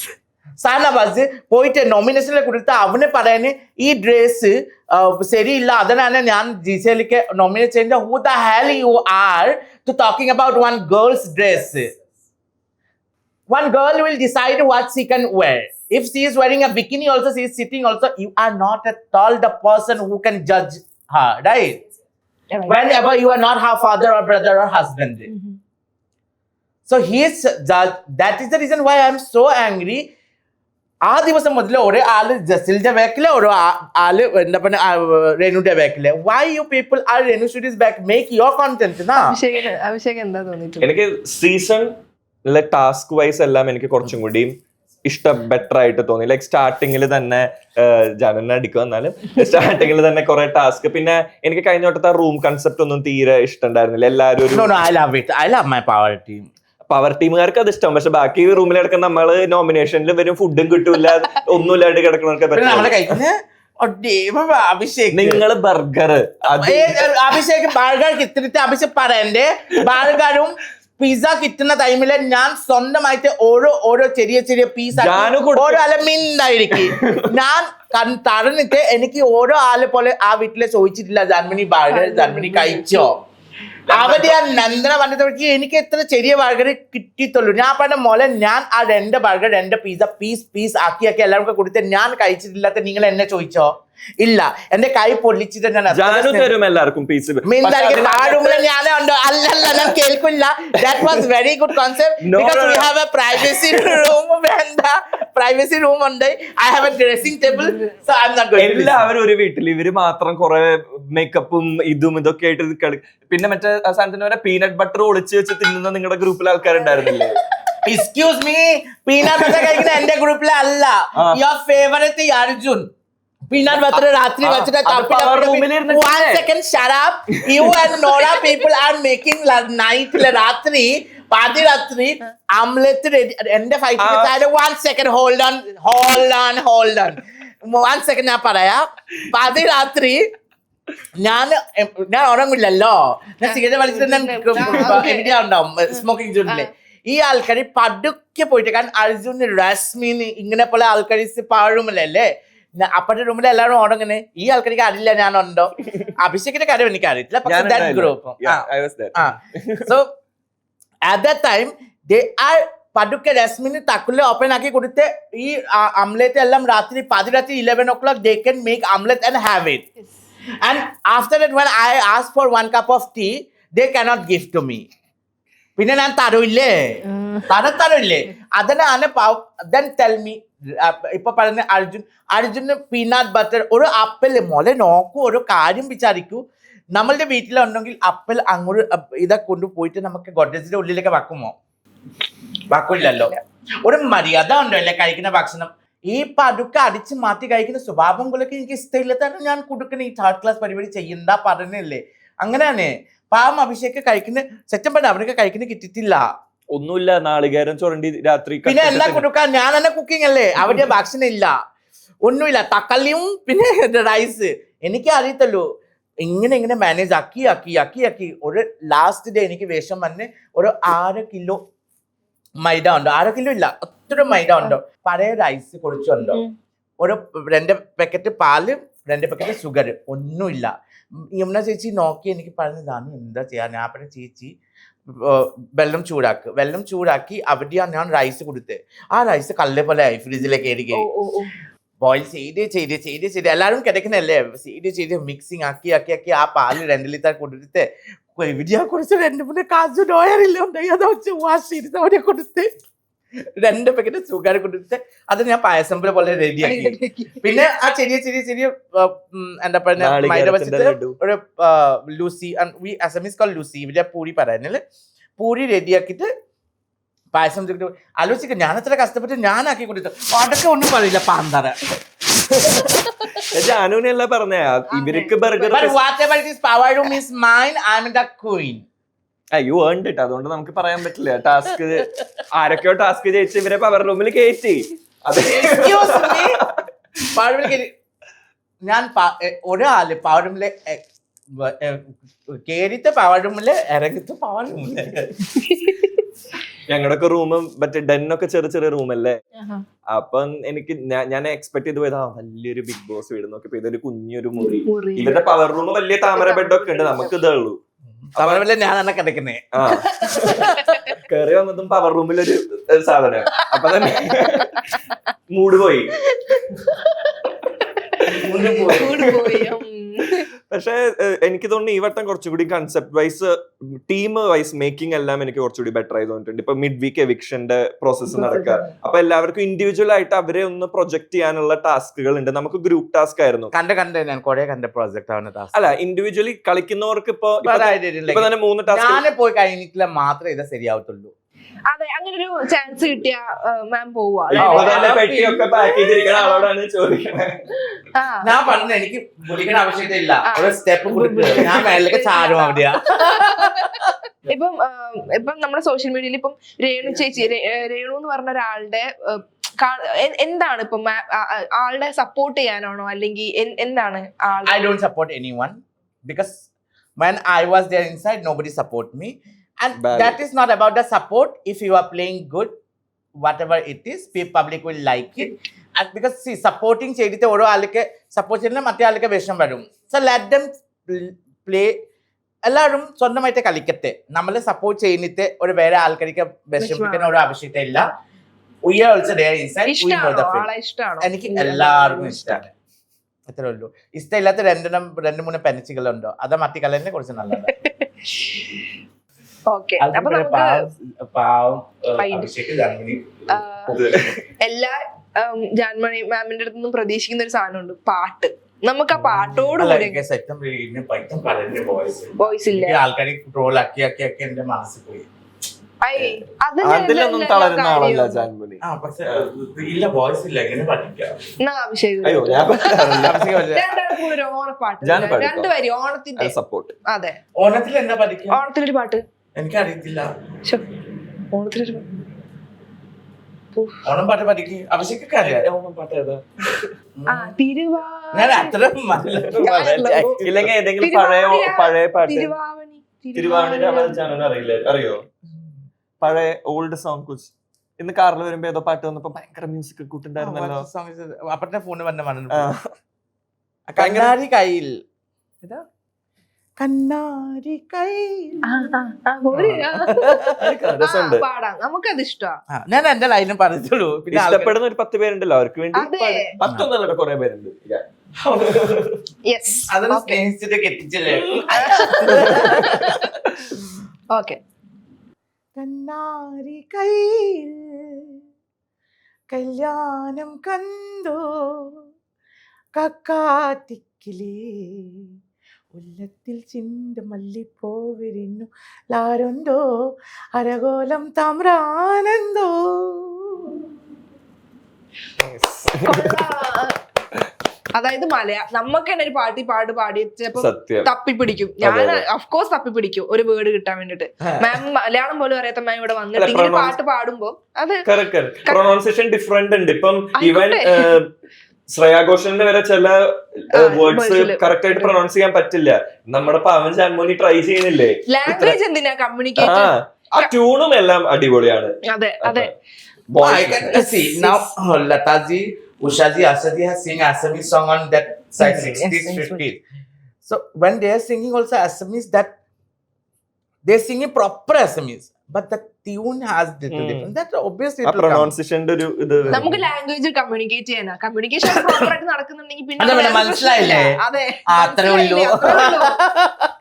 സാനബാസ് പോയിട്ട് നോമിനേഷനിൽ കൊടുത്ത് അവന് പറയാന് ഈ ഡ്രസ് ശരിയില്ല, അതിനാണ് ഞാൻ ജിസേലിക്ക് നോമിനേറ്റ് ചെയ്യുന്നത്. Who the hell you are to talking about one girl's dress? One girl will decide what she can wear. If she is wearing a bikini also, she is sitting also, you are not at all the person who can judge her, right? Whenever you are not her father or brother or husband. So he is judge. That is the reason why I am so angry. ആ ദിവസം മുതൽ ഒരേ ആള് ജസിലിന്റെ ബാക്കില് ഓരോ ആള് എന്താ പറഞ്ഞ രേണുന്റെ ബാക്കില്. Why you people are Renu Studios back? Make your content na. Abhishek എന്താ തോന്നിയിട്ടുള്ളത്? എനിക്ക് സീസണിലെ ടാസ്ക് വൈസ് എല്ലാം എനിക്ക് കുറച്ചും കൂടി ബെറ്റർ ആയിട്ട് തോന്നി. ലൈക്ക് സ്റ്റാർട്ടിങ്ങിൽ തന്നെ ജനന അടിക്കുക, എന്നാലും സ്റ്റാർട്ടിങ്ങിൽ തന്നെ കുറെ ടാസ്ക്. പിന്നെ എനിക്ക് കഴിഞ്ഞ വട്ടത്തെ റൂം കൺസെപ്റ്റ് ഒന്നും തീരെ ഇഷ്ടമുണ്ടായിരുന്നില്ല. എല്ലാവരും I love my power team. Power ടീമുകാർക്ക് അത് ഇഷ്ടം, പക്ഷെ ബാക്കി റൂമിൽ കിടക്കുന്ന നമ്മള് നോമിനേഷനിൽ വരും, ഫുഡും കിട്ടൂല, ഒന്നുമില്ലാണ്ട് കിടക്കണവർക്ക് അഭിഷേക് നിങ്ങള് ബർഗർ അഭിഷേക് ബർഗർ കിട്ടിട്ട് അഭിഷേക് പറയണ്ടേ. ബർഗറും പിസ്സ കിട്ടുന്ന ടൈമില് ഞാൻ സ്വന്തമായിട്ട് ഓരോ ചെറിയ പീസ് ഓരോ ആളെ മിണ്ടായിരിക്കും ഞാൻ തടഞ്ഞിട്ട് എനിക്ക് ഓരോ ആളെ പോലെ ആ വീട്ടിലെ ചോദിച്ചിട്ടില്ല ജർമ്മനി ബർഗർ ജർമ്മനി കഴിച്ചോ. അവര് ആ നന്ദന വന്നിട്ട് എനിക്ക് എത്ര ചെറിയ ബർഗർ കിട്ടിയിട്ടുള്ളൂ. ഞാൻ പറഞ്ഞ മോലെ ഞാൻ ആ 2 ബർഗർ 2 പിസ്സ പീസ് ആക്കി എല്ലാവർക്കും കൊടുത്ത് ഞാൻ കഴിച്ചിട്ടില്ലാത്ത നിങ്ങൾ എന്നെ ചോദിച്ചോ? ഇല്ല, എന്റെ കൈ പൊള്ളിച്ചിട്ട് ഞാൻ എല്ലാവർക്കും പീസ് ഞാനുണ്ടോ? അല്ലല്ല, ഞാൻ കേൾക്കില്ല. That was very good concept because we have a privacy room. വേണ്ട, പ്രൈവസി റൂം ഉണ്ട്. I have a dressing table. So I am not going. എല്ലാവരും ഒരു വീട്ടിൽ ഇവര് മാത്രം കുറെ മേക്കപ്പും ഇതൊക്കെ ആയിട്ട്. പിന്നെ മറ്റേ സാധനത്തിന് വരെ പീനട്ട് ബട്ടർ ഒളിച്ച് വെച്ച് തിന്നുന്ന നിങ്ങളുടെ ഗ്രൂപ്പിൽ ആൾക്കാരുണ്ടായിരുന്നില്ലേ? എക്സ്ക്യൂസ് മീ, പീനട്ട് ബട്ടർ കഴിക്കുന്ന എന്റെ ഗ്രൂപ്പിലെ അല്ല. Your favourite Arjun peanut butter രാത്രി വെച്ചിട്ട് 1 second shut up. You and Nora people are making night രാത്രി പാതിരാത്രി ആംലെറ്റ് എന്റെ fight. 1 second hold on 1 second ഞാൻ പറയാ. പാതിരാത്രി ഞാൻ ഉറങ്ങില്ലല്ലോ, ഞാൻ സിഗരറ്റ് വലിച്ചിട്ട് ഉണ്ടാവും സ്മോക്കിംഗ് ജോണില്. ഈ ആൾക്കാർ പതുക്കെ പോയിട്ട്, കാരണം അർജുന് രശ്മിൻ ഇങ്ങനെ പോലെ ആൾക്കാർ പാഴുമല്ലേ അപ്പത്തെ റൂമിൽ എല്ലാവരും ഉറങ്ങുന്നേ. ഈ ആൾക്കാർക്ക് അറിയില്ല ഞാനുണ്ടോ. അഭിഷേകിന്റെ കാര്യം എനിക്ക് അറിയത്തില്ല, പക്ഷെ group. So at that time they are പതുക്കെ രശ്മിന് തക്കുള്ള ഓപ്പൺ ആക്കി കൊടുത്ത് ഈ ആംലെറ്റ് എല്ലാം രാത്രി 11 o'clock they can make omelette and have it. And after that when I ask for 1 cup of tea, they cannot give to me. പിന്നെ ഞാൻ തരൂല്ലേ തരൂല്ലേ അതിനാണ് then tell me ഇപ്പൊ പറഞ്ഞ അർജുന് പീനട്ട് ബട്ടർ ഒരു ആപ്പിൾ മോളെ നോക്കൂ ഒരു കാര്യം വിചാരിക്കൂ നമ്മളുടെ വീട്ടിലുണ്ടെങ്കിൽ ആപ്പിൾ അങ്ങോട്ട് ഇതൊക്കെ കൊണ്ടുപോയിട്ട് നമുക്ക് ഗോഡ്രേജിന്റെ ഉള്ളിലേക്ക് വെക്കുമോ വാക്കില്ലല്ലോ ഒരു മര്യാദ ഉണ്ടോ അല്ലേ കഴിക്കുന്ന ഭക്ഷണം ഈ പതുക്കെ അടിച്ച് മാറ്റി കഴിക്കുന്ന സ്വഭാവം പോലൊക്കെ എനിക്ക് ഇഷ്ടമില്ലാത്ത ഞാൻ കൊടുക്കുന്ന ഈ 3rd class പരിപാടി ചെയ്യണ്ട പറഞ്ഞല്ലേ അങ്ങനെയാണ് പാവം അഭിഷേക് കഴിക്കുന്ന സെറ്റം പറഞ്ഞ അവർക്ക് കഴിക്കുന്ന കിട്ടിയിട്ടില്ല ഒന്നുമില്ല നാളികേരം ചുരണ്ടി രാത്രി പിന്നെ എല്ലാം കൊടുക്കാൻ ഞാൻ തന്നെ കുക്കിംഗ് അല്ലേ അവരുടെ ഭക്ഷണം ഇല്ല ഒന്നുമില്ല തക്കാളിയും പിന്നെ റൈസ് എനിക്ക് അറിയത്തുള്ളൂ ഇങ്ങനെ മാനേജ് ആക്കി ഒരു ലാസ്റ്റ് ഡേ എനിക്ക് വേഷം വന്ന് ഒരു 6 കിലോ മൈദ ഉണ്ടോ 6 കിലോ ഇല്ല ഒത്തിരി മൈദ ഉണ്ടോ പഴയ റൈസ് കുറിച്ചുണ്ടോ ഒരു 2 പാക്കറ്റ് പാല് 2 പാക്കറ്റ് ഷുഗർ ഒന്നുമില്ല യമുന ചേച്ചി നോക്കി എനിക്ക് പറഞ്ഞതാണ് എന്താ ചെയ്യാ ഞാൻ പറഞ്ഞ ചേച്ചി വെള്ളം ചൂടാക്കി അവിടെയാണ് ഞാൻ റൈസ് കൊടുത്ത് ആ റൈസ് കല്ല് പോലെ ആയി ഫ്രിഡ്ജിലേക്ക് ഏരികെ ബോയിൽ ചെയ്ത് എല്ലാവരും കിടക്കുന്നല്ലേ ചെയ്ത് മിക്സിങ് ആക്കി ആ പാല് 2 ലിറ്റർ കൊടുത്തിട്ട് വിദ്യ കുറിച്ച് 2-3 കാജു ഡോയറില്ല അത് വെച്ച് വാഷ് ചെയ്ത് അവിടെ കൊടുത്ത് 2 പാക്കറ്റ് ഷുഗർ കൊടുത്തിട്ട് അത് ഞാൻ പായസം പോലെ റെഡിയാക്കി പിന്നെ ആ ചെറിയ എന്താ പറയുക മൈദ വെച്ചിട്ട് ഒരു ലൂസി അസമീസ് കോൾ ലൂസി ഇവിടെ പൂരി പറയുന്നത് പൂരി റെഡിയാക്കിയിട്ട് പായസം ആലോചിക്ക ഞാൻ എത്ര കഷ്ടപ്പെട്ട് ഞാനാക്കി കൊടുത്തു അതൊക്കെ ഒന്നും പറയില്ല പാന്തറ ജാനുവിനെല്ലാം പറഞ്ഞ ഇവർക്ക് ബർഗർ യു ഏൺഡ് ഇറ്റ് അതുകൊണ്ട് നമുക്ക് പറയാൻ പറ്റില്ല ടാസ്ക് ആരൊക്കെയോ ടാസ്ക് ജയിച്ച് ഇവരെ പവർ റൂമിൽ കയറ്റി ഞാൻ ഒരാള് പവർ റൂമില് കേറിത്തെ പവർ റൂമില് ഇറങ്ങിത്തെ പവർ റൂമില് ഞങ്ങളുടെ റൂമും മറ്റേ ഡെന്നൊക്കെ ചെറിയ റൂമല്ലേ അപ്പൊ എനിക്ക് ഞാൻ എക്സ്പെക്ട് ചെയ്ത് പോയതാ വലിയൊരു ബിഗ് ബോസ് വീട് നോക്കിയപ്പോ ഇതൊരു കുഞ്ഞൊരു മുറി ഇവരുടെ പവർ റൂം വലിയ താമര ബെഡൊക്കെ ഉണ്ട് നമുക്ക് ഇതേ ഉള്ളൂ പവർ ഞാൻ തന്നെ കിടക്കുന്നേ കയറി വന്നതും പവർ റൂമിലൊരു സാധനം അപ്പൊ തന്നെ മൂഡ് പോയി പക്ഷെ എനിക്ക് തോന്നുന്നു ഈ വട്ടം കുറച്ചുകൂടി concept wise team wise making എല്ലാം എനിക്ക് കുറച്ചുകൂടി ബെറ്റർ ആയി തോന്നിയിട്ടുണ്ട് ഇപ്പൊ മിഡ് വീക്ക് എവിക്ഷന്റെ പ്രോസസ്സ് നടക്കുക അപ്പൊ എല്ലാവർക്കും ഇൻഡിവിജ്വൽ ആയിട്ട് അവരെ ഒന്ന് പ്രൊജക്ട് ചെയ്യാനുള്ള ടാസ്കുകൾ ഉണ്ട് നമുക്ക് ഗ്രൂപ്പ് ടാസ്ക് ആയിരുന്നു ഞാൻ കുറെ കണ്ട പ്രോജക്ട് അല്ല ഇൻഡിവിജ്വലി കളിക്കുന്നവർക്ക് ഇപ്പൊ തന്നെ 3 ടാസ്ക് പോയി കഴിഞ്ഞിട്ടില്ല മാത്രമേ ഇത് ശരിയാവത്തുള്ളൂ അതെ അങ്ങനെ ഒരു ചാൻസ് കിട്ടിയ മാം പോവാ പെട്ടിയൊക്കെ പാക്ക് ചെയ്തിരിക്കുന്ന ആളോടാണ് ചോദിക്കുന്നത് ഞാൻ പറഞ്ഞ എനിക്ക് വിളിക്കണ ആവശ്യമില്ല ഒരു സ്റ്റെപ്പ് കൊടുക്കുക ഞാൻ മേലേക്ക് ചാടും അവിടെയാ ഇപ്പം നമ്മുടെ സോഷ്യൽ മീഡിയയിൽ ഇപ്പം രേണു എന്ന് പറഞ്ഞ ഒരാളുടെ എന്താണ് ഇപ്പം ആളുടെ സപ്പോർട്ട് ചെയ്യാനാണോ അല്ലെങ്കിൽ എന്താണ് I don't support anyone because when I was there inside nobody support me and that is not about the support. If you are playing good whatever it is public will like it and because see supporting ചെയ്തിട്ട് ഓരോ ആൾക്ക് support ചെയ്യുന്ന മറ്റേ ആൾക്ക് വിഷം വരും so let them play എല്ലാവരും സ്വന്തമായിട്ട് കളിക്കട്ടെ നമ്മളെ സപ്പോർട്ട് ചെയ്യുന്നിട്ട് ഒരു വേറെ ആൾക്കാർക്ക് വിഷമിക്കുന്ന ഒരു ആവശ്യമില്ല we are also there inside we know the feeling എനിക്ക് എല്ലാവർക്കും ഇഷ്ടമാണ് അത്രേ ഉള്ളൂ ഇഷ്ടമില്ലാത്ത 2-3 പെൻസിലുണ്ടോ അത് മറ്റു കളറിനെ കുറച്ച് നല്ലതാണ് എല്ലാ ജാൻമണി മാമിന്റെ അടുത്ത് നിന്നും പ്രതീക്ഷിക്കുന്ന ഒരു സാധനമുണ്ട് പാട്ട് നമുക്ക് ആ പാട്ടോട് വോയിസ് ഇല്ല ആൾക്കാരെ ട്രോൾ ആക്കി എന്റെ മനസ്സിൽ പോയി അതിലൊന്നും തളരുന്ന ആളല്ല ജാൻമണി ഇല്ല വോയിസ് ഇല്ല എങ്ങനെ പഠിക്കാം രണ്ടുപേരും ഓണത്തിന്റെ സപ്പോർട്ട് അതെ ഓണത്തിൽ എന്താ പഠിക്കുക ഓണത്തിനൊരു പാട്ട് എനിക്കറിയത്തില്ല ഓണത്തിനൊരു ഓണം പാട്ട് പഠിക്കുക ആവശ്യമൊക്കെ അറിയാം ഓണം പാട്ട് ഏതാ ഞാൻ അത്ര ഇല്ലെങ്കിൽ ഏതെങ്കിലും പഴയ പാട്ട് തിരുവാവണി അറിയോ പഴയ ഓൾഡ് സോങ് കുറിച്ച് ഇന്ന് കാറിൽ വരുമ്പോ ഏതോ പാട്ട് വന്നപ്പോ ഭയങ്കര മ്യൂസിക് കൂട്ടുണ്ടായിരുന്നല്ലോ അപ്പത്തെ ഫോണ് വന്ന കയ്യിൽ കണ്ണാടി കൈ രസമുണ്ട്. പാടാം, നമുക്കത് ഇഷ്ടമാണ്. ഞാൻ എന്റെ ലൈനും പറഞ്ഞോളൂ. പിന്നെ ഇഷ്ടപ്പെടുന്ന ഒരു 10 പേരുണ്ടല്ലോ, അവർക്ക് വേണ്ടി അതെ. 10 ഒന്നല്ല, കുറെ പേരുണ്ട്. യെസ്, അതൊന്ന് സ്നേഹിച്ചിട്ടൊക്കെ എത്തിച്ചല്ലേ. ഓക്കെ. കണ്ണാടി കയ്യിൽ കല്യാണം കണ്ടോ കക്കാത്തിക്കിലേ ഉല്ലത്തിൽ ചിന്ത മല്ലിപ്പോ വിരിഞ്ഞു ലാരുണ്ടോ അരകോലം താമ്രാനന്ദോ. അതായത് നമുക്ക് തന്നെ ഒരു പാടിയപ്പോ സത്യം. തപ്പിപ്പിടിക്കും. ഞാൻ അഫ്കോഴ്സ് തപ്പിപ്പിടിക്കും ഒരു വേർഡ് കിട്ടാൻ വേണ്ടിട്ട്. മാം മലയാളം പോലും അറിയാത്ത മാം ഇവിടെ വന്നിട്ട് ഇങ്ങനെ പാട്ട് പാടുമ്പോ അത് പ്രൊണൗൺസിയേഷൻ ഡിഫറെന്റ് ഉണ്ട്. ഇപ്പം ഈവൻ ശ്രേയാ ഘോഷലിന്റെ വരെ ചില വേർഡ്സ് കറക്റ്റ് ആയിട്ട് പ്രൊണൗൺസ് ചെയ്യാൻ പറ്റില്ല. നമ്മുടെ പവൻ ജാൻമോനി ട്രൈ ചെയ്യുന്നില്ലേ? ലാംഗ്വേജ് എന്തിനാ കമ്മ്യൂണിക്കേറ്റ്. ആ ട്യൂണും എല്ലാം അടിപൊളിയാണ്. അതെ അതെ. I can see now Lataji, Ushaji, Ashaji has sing Assamese song on that side 60s, 50s. So when they are singing also Assamese, that they're singing proper Assamese, but the tune has little difference. That obviously it will come. പ്രൊണൗൺസിയേഷന്റെ ഒരു ഇത് നമുക്ക് language communicate ചെയ്യാനാ. Communication proper ആയിട്ട് നടക്കുന്നുണ്ടെങ്കിൽ പിന്നെ അതെ, വേറെ മനസ്സിലായില്ലേ? പ്രശ്നമില്ല. അതെ, അത്രേ ഉള്ളൂ.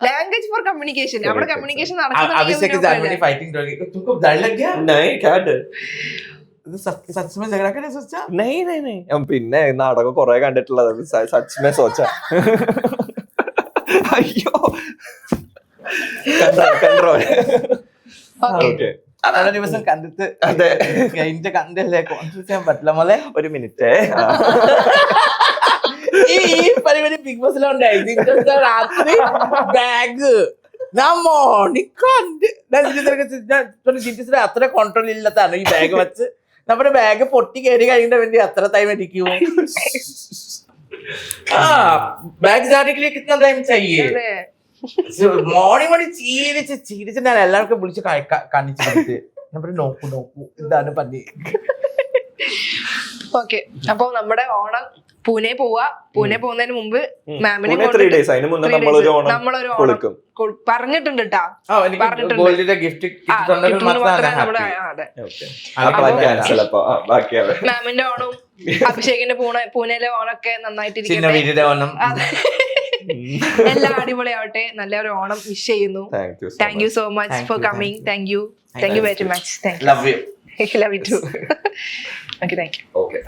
Language four communication. അവിടെ communication Abhishek is already fighting. तुमको डर लग गया? नहीं क्या डर? सच में झगड़ा करने सोचा? नहीं नहीं नहीं, പിന്നെ നാടകം കുറെ കണ്ടിട്ടുള്ളത്. Such may സോച്ച. അയ്യോ കണ്ടോ. ഓക്കെ, അതാണ് ദിവസം കണ്ടിട്ട് അതെ എന്റെ കണ്ടല്ലേ കോൺഫ്യൂസ് ചെയ്യാൻ പറ്റില്ല മോളെ. ഒരു മിനിറ്റ്. ഈ പരിപാടി ബിഗ് ബോസിലുണ്ടായിരുന്നു. രാത്രി ബാഗ് മോർണിംഗ് കണ്ട് അത്ര കോൺട്രോൾ ഇല്ലാത്താണ് ഈ ബാഗ് വെച്ച്. നമ്മുടെ ബാഗ് പൊട്ടി കയറി കഴിഞ്ഞ വേണ്ടി അത്ര ടൈം അടിക്കുമോ? ബാഗ് ജാറിക്ക് കിട്ടുന്ന ടൈം ചെയ്യേ. മോർണിംഗ് ചീരിച്ച് ഞാൻ എല്ലാവർക്കും വിളിച്ച് കാണിച്ചു കൊടുത്ത് നമ്മുടെ നോക്കൂ എന്താണ് പണി. ഓക്കെ, അപ്പൊ നമ്മുടെ ഓണം പൂനെ പോവാ. പൂനെ പോകുന്നതിന് മുമ്പ് മാമിനെ 3 days അതിന് മുന്നേ നമ്മളൊരു ഓണം കൊടുക്കും പറഞ്ഞിട്ടുണ്ട് കേട്ടാ. ഗോൾഡിന്റെ ഗിഫ്റ്റ് മാമിന്റെ ഓണവും അഭിഷേകിന്റെ പൂനെയിലെ ഓണൊക്കെ നന്നായിട്ട് ഓണം എല്ലാം അടിപൊളിയാവട്ടെ. നല്ലൊരു ഓണം വിഷ് ചെയ്യുന്നു. Thank you so much for coming. Thank you very much. Thank you. Love you. Love you too. Okay, thank you. Okay.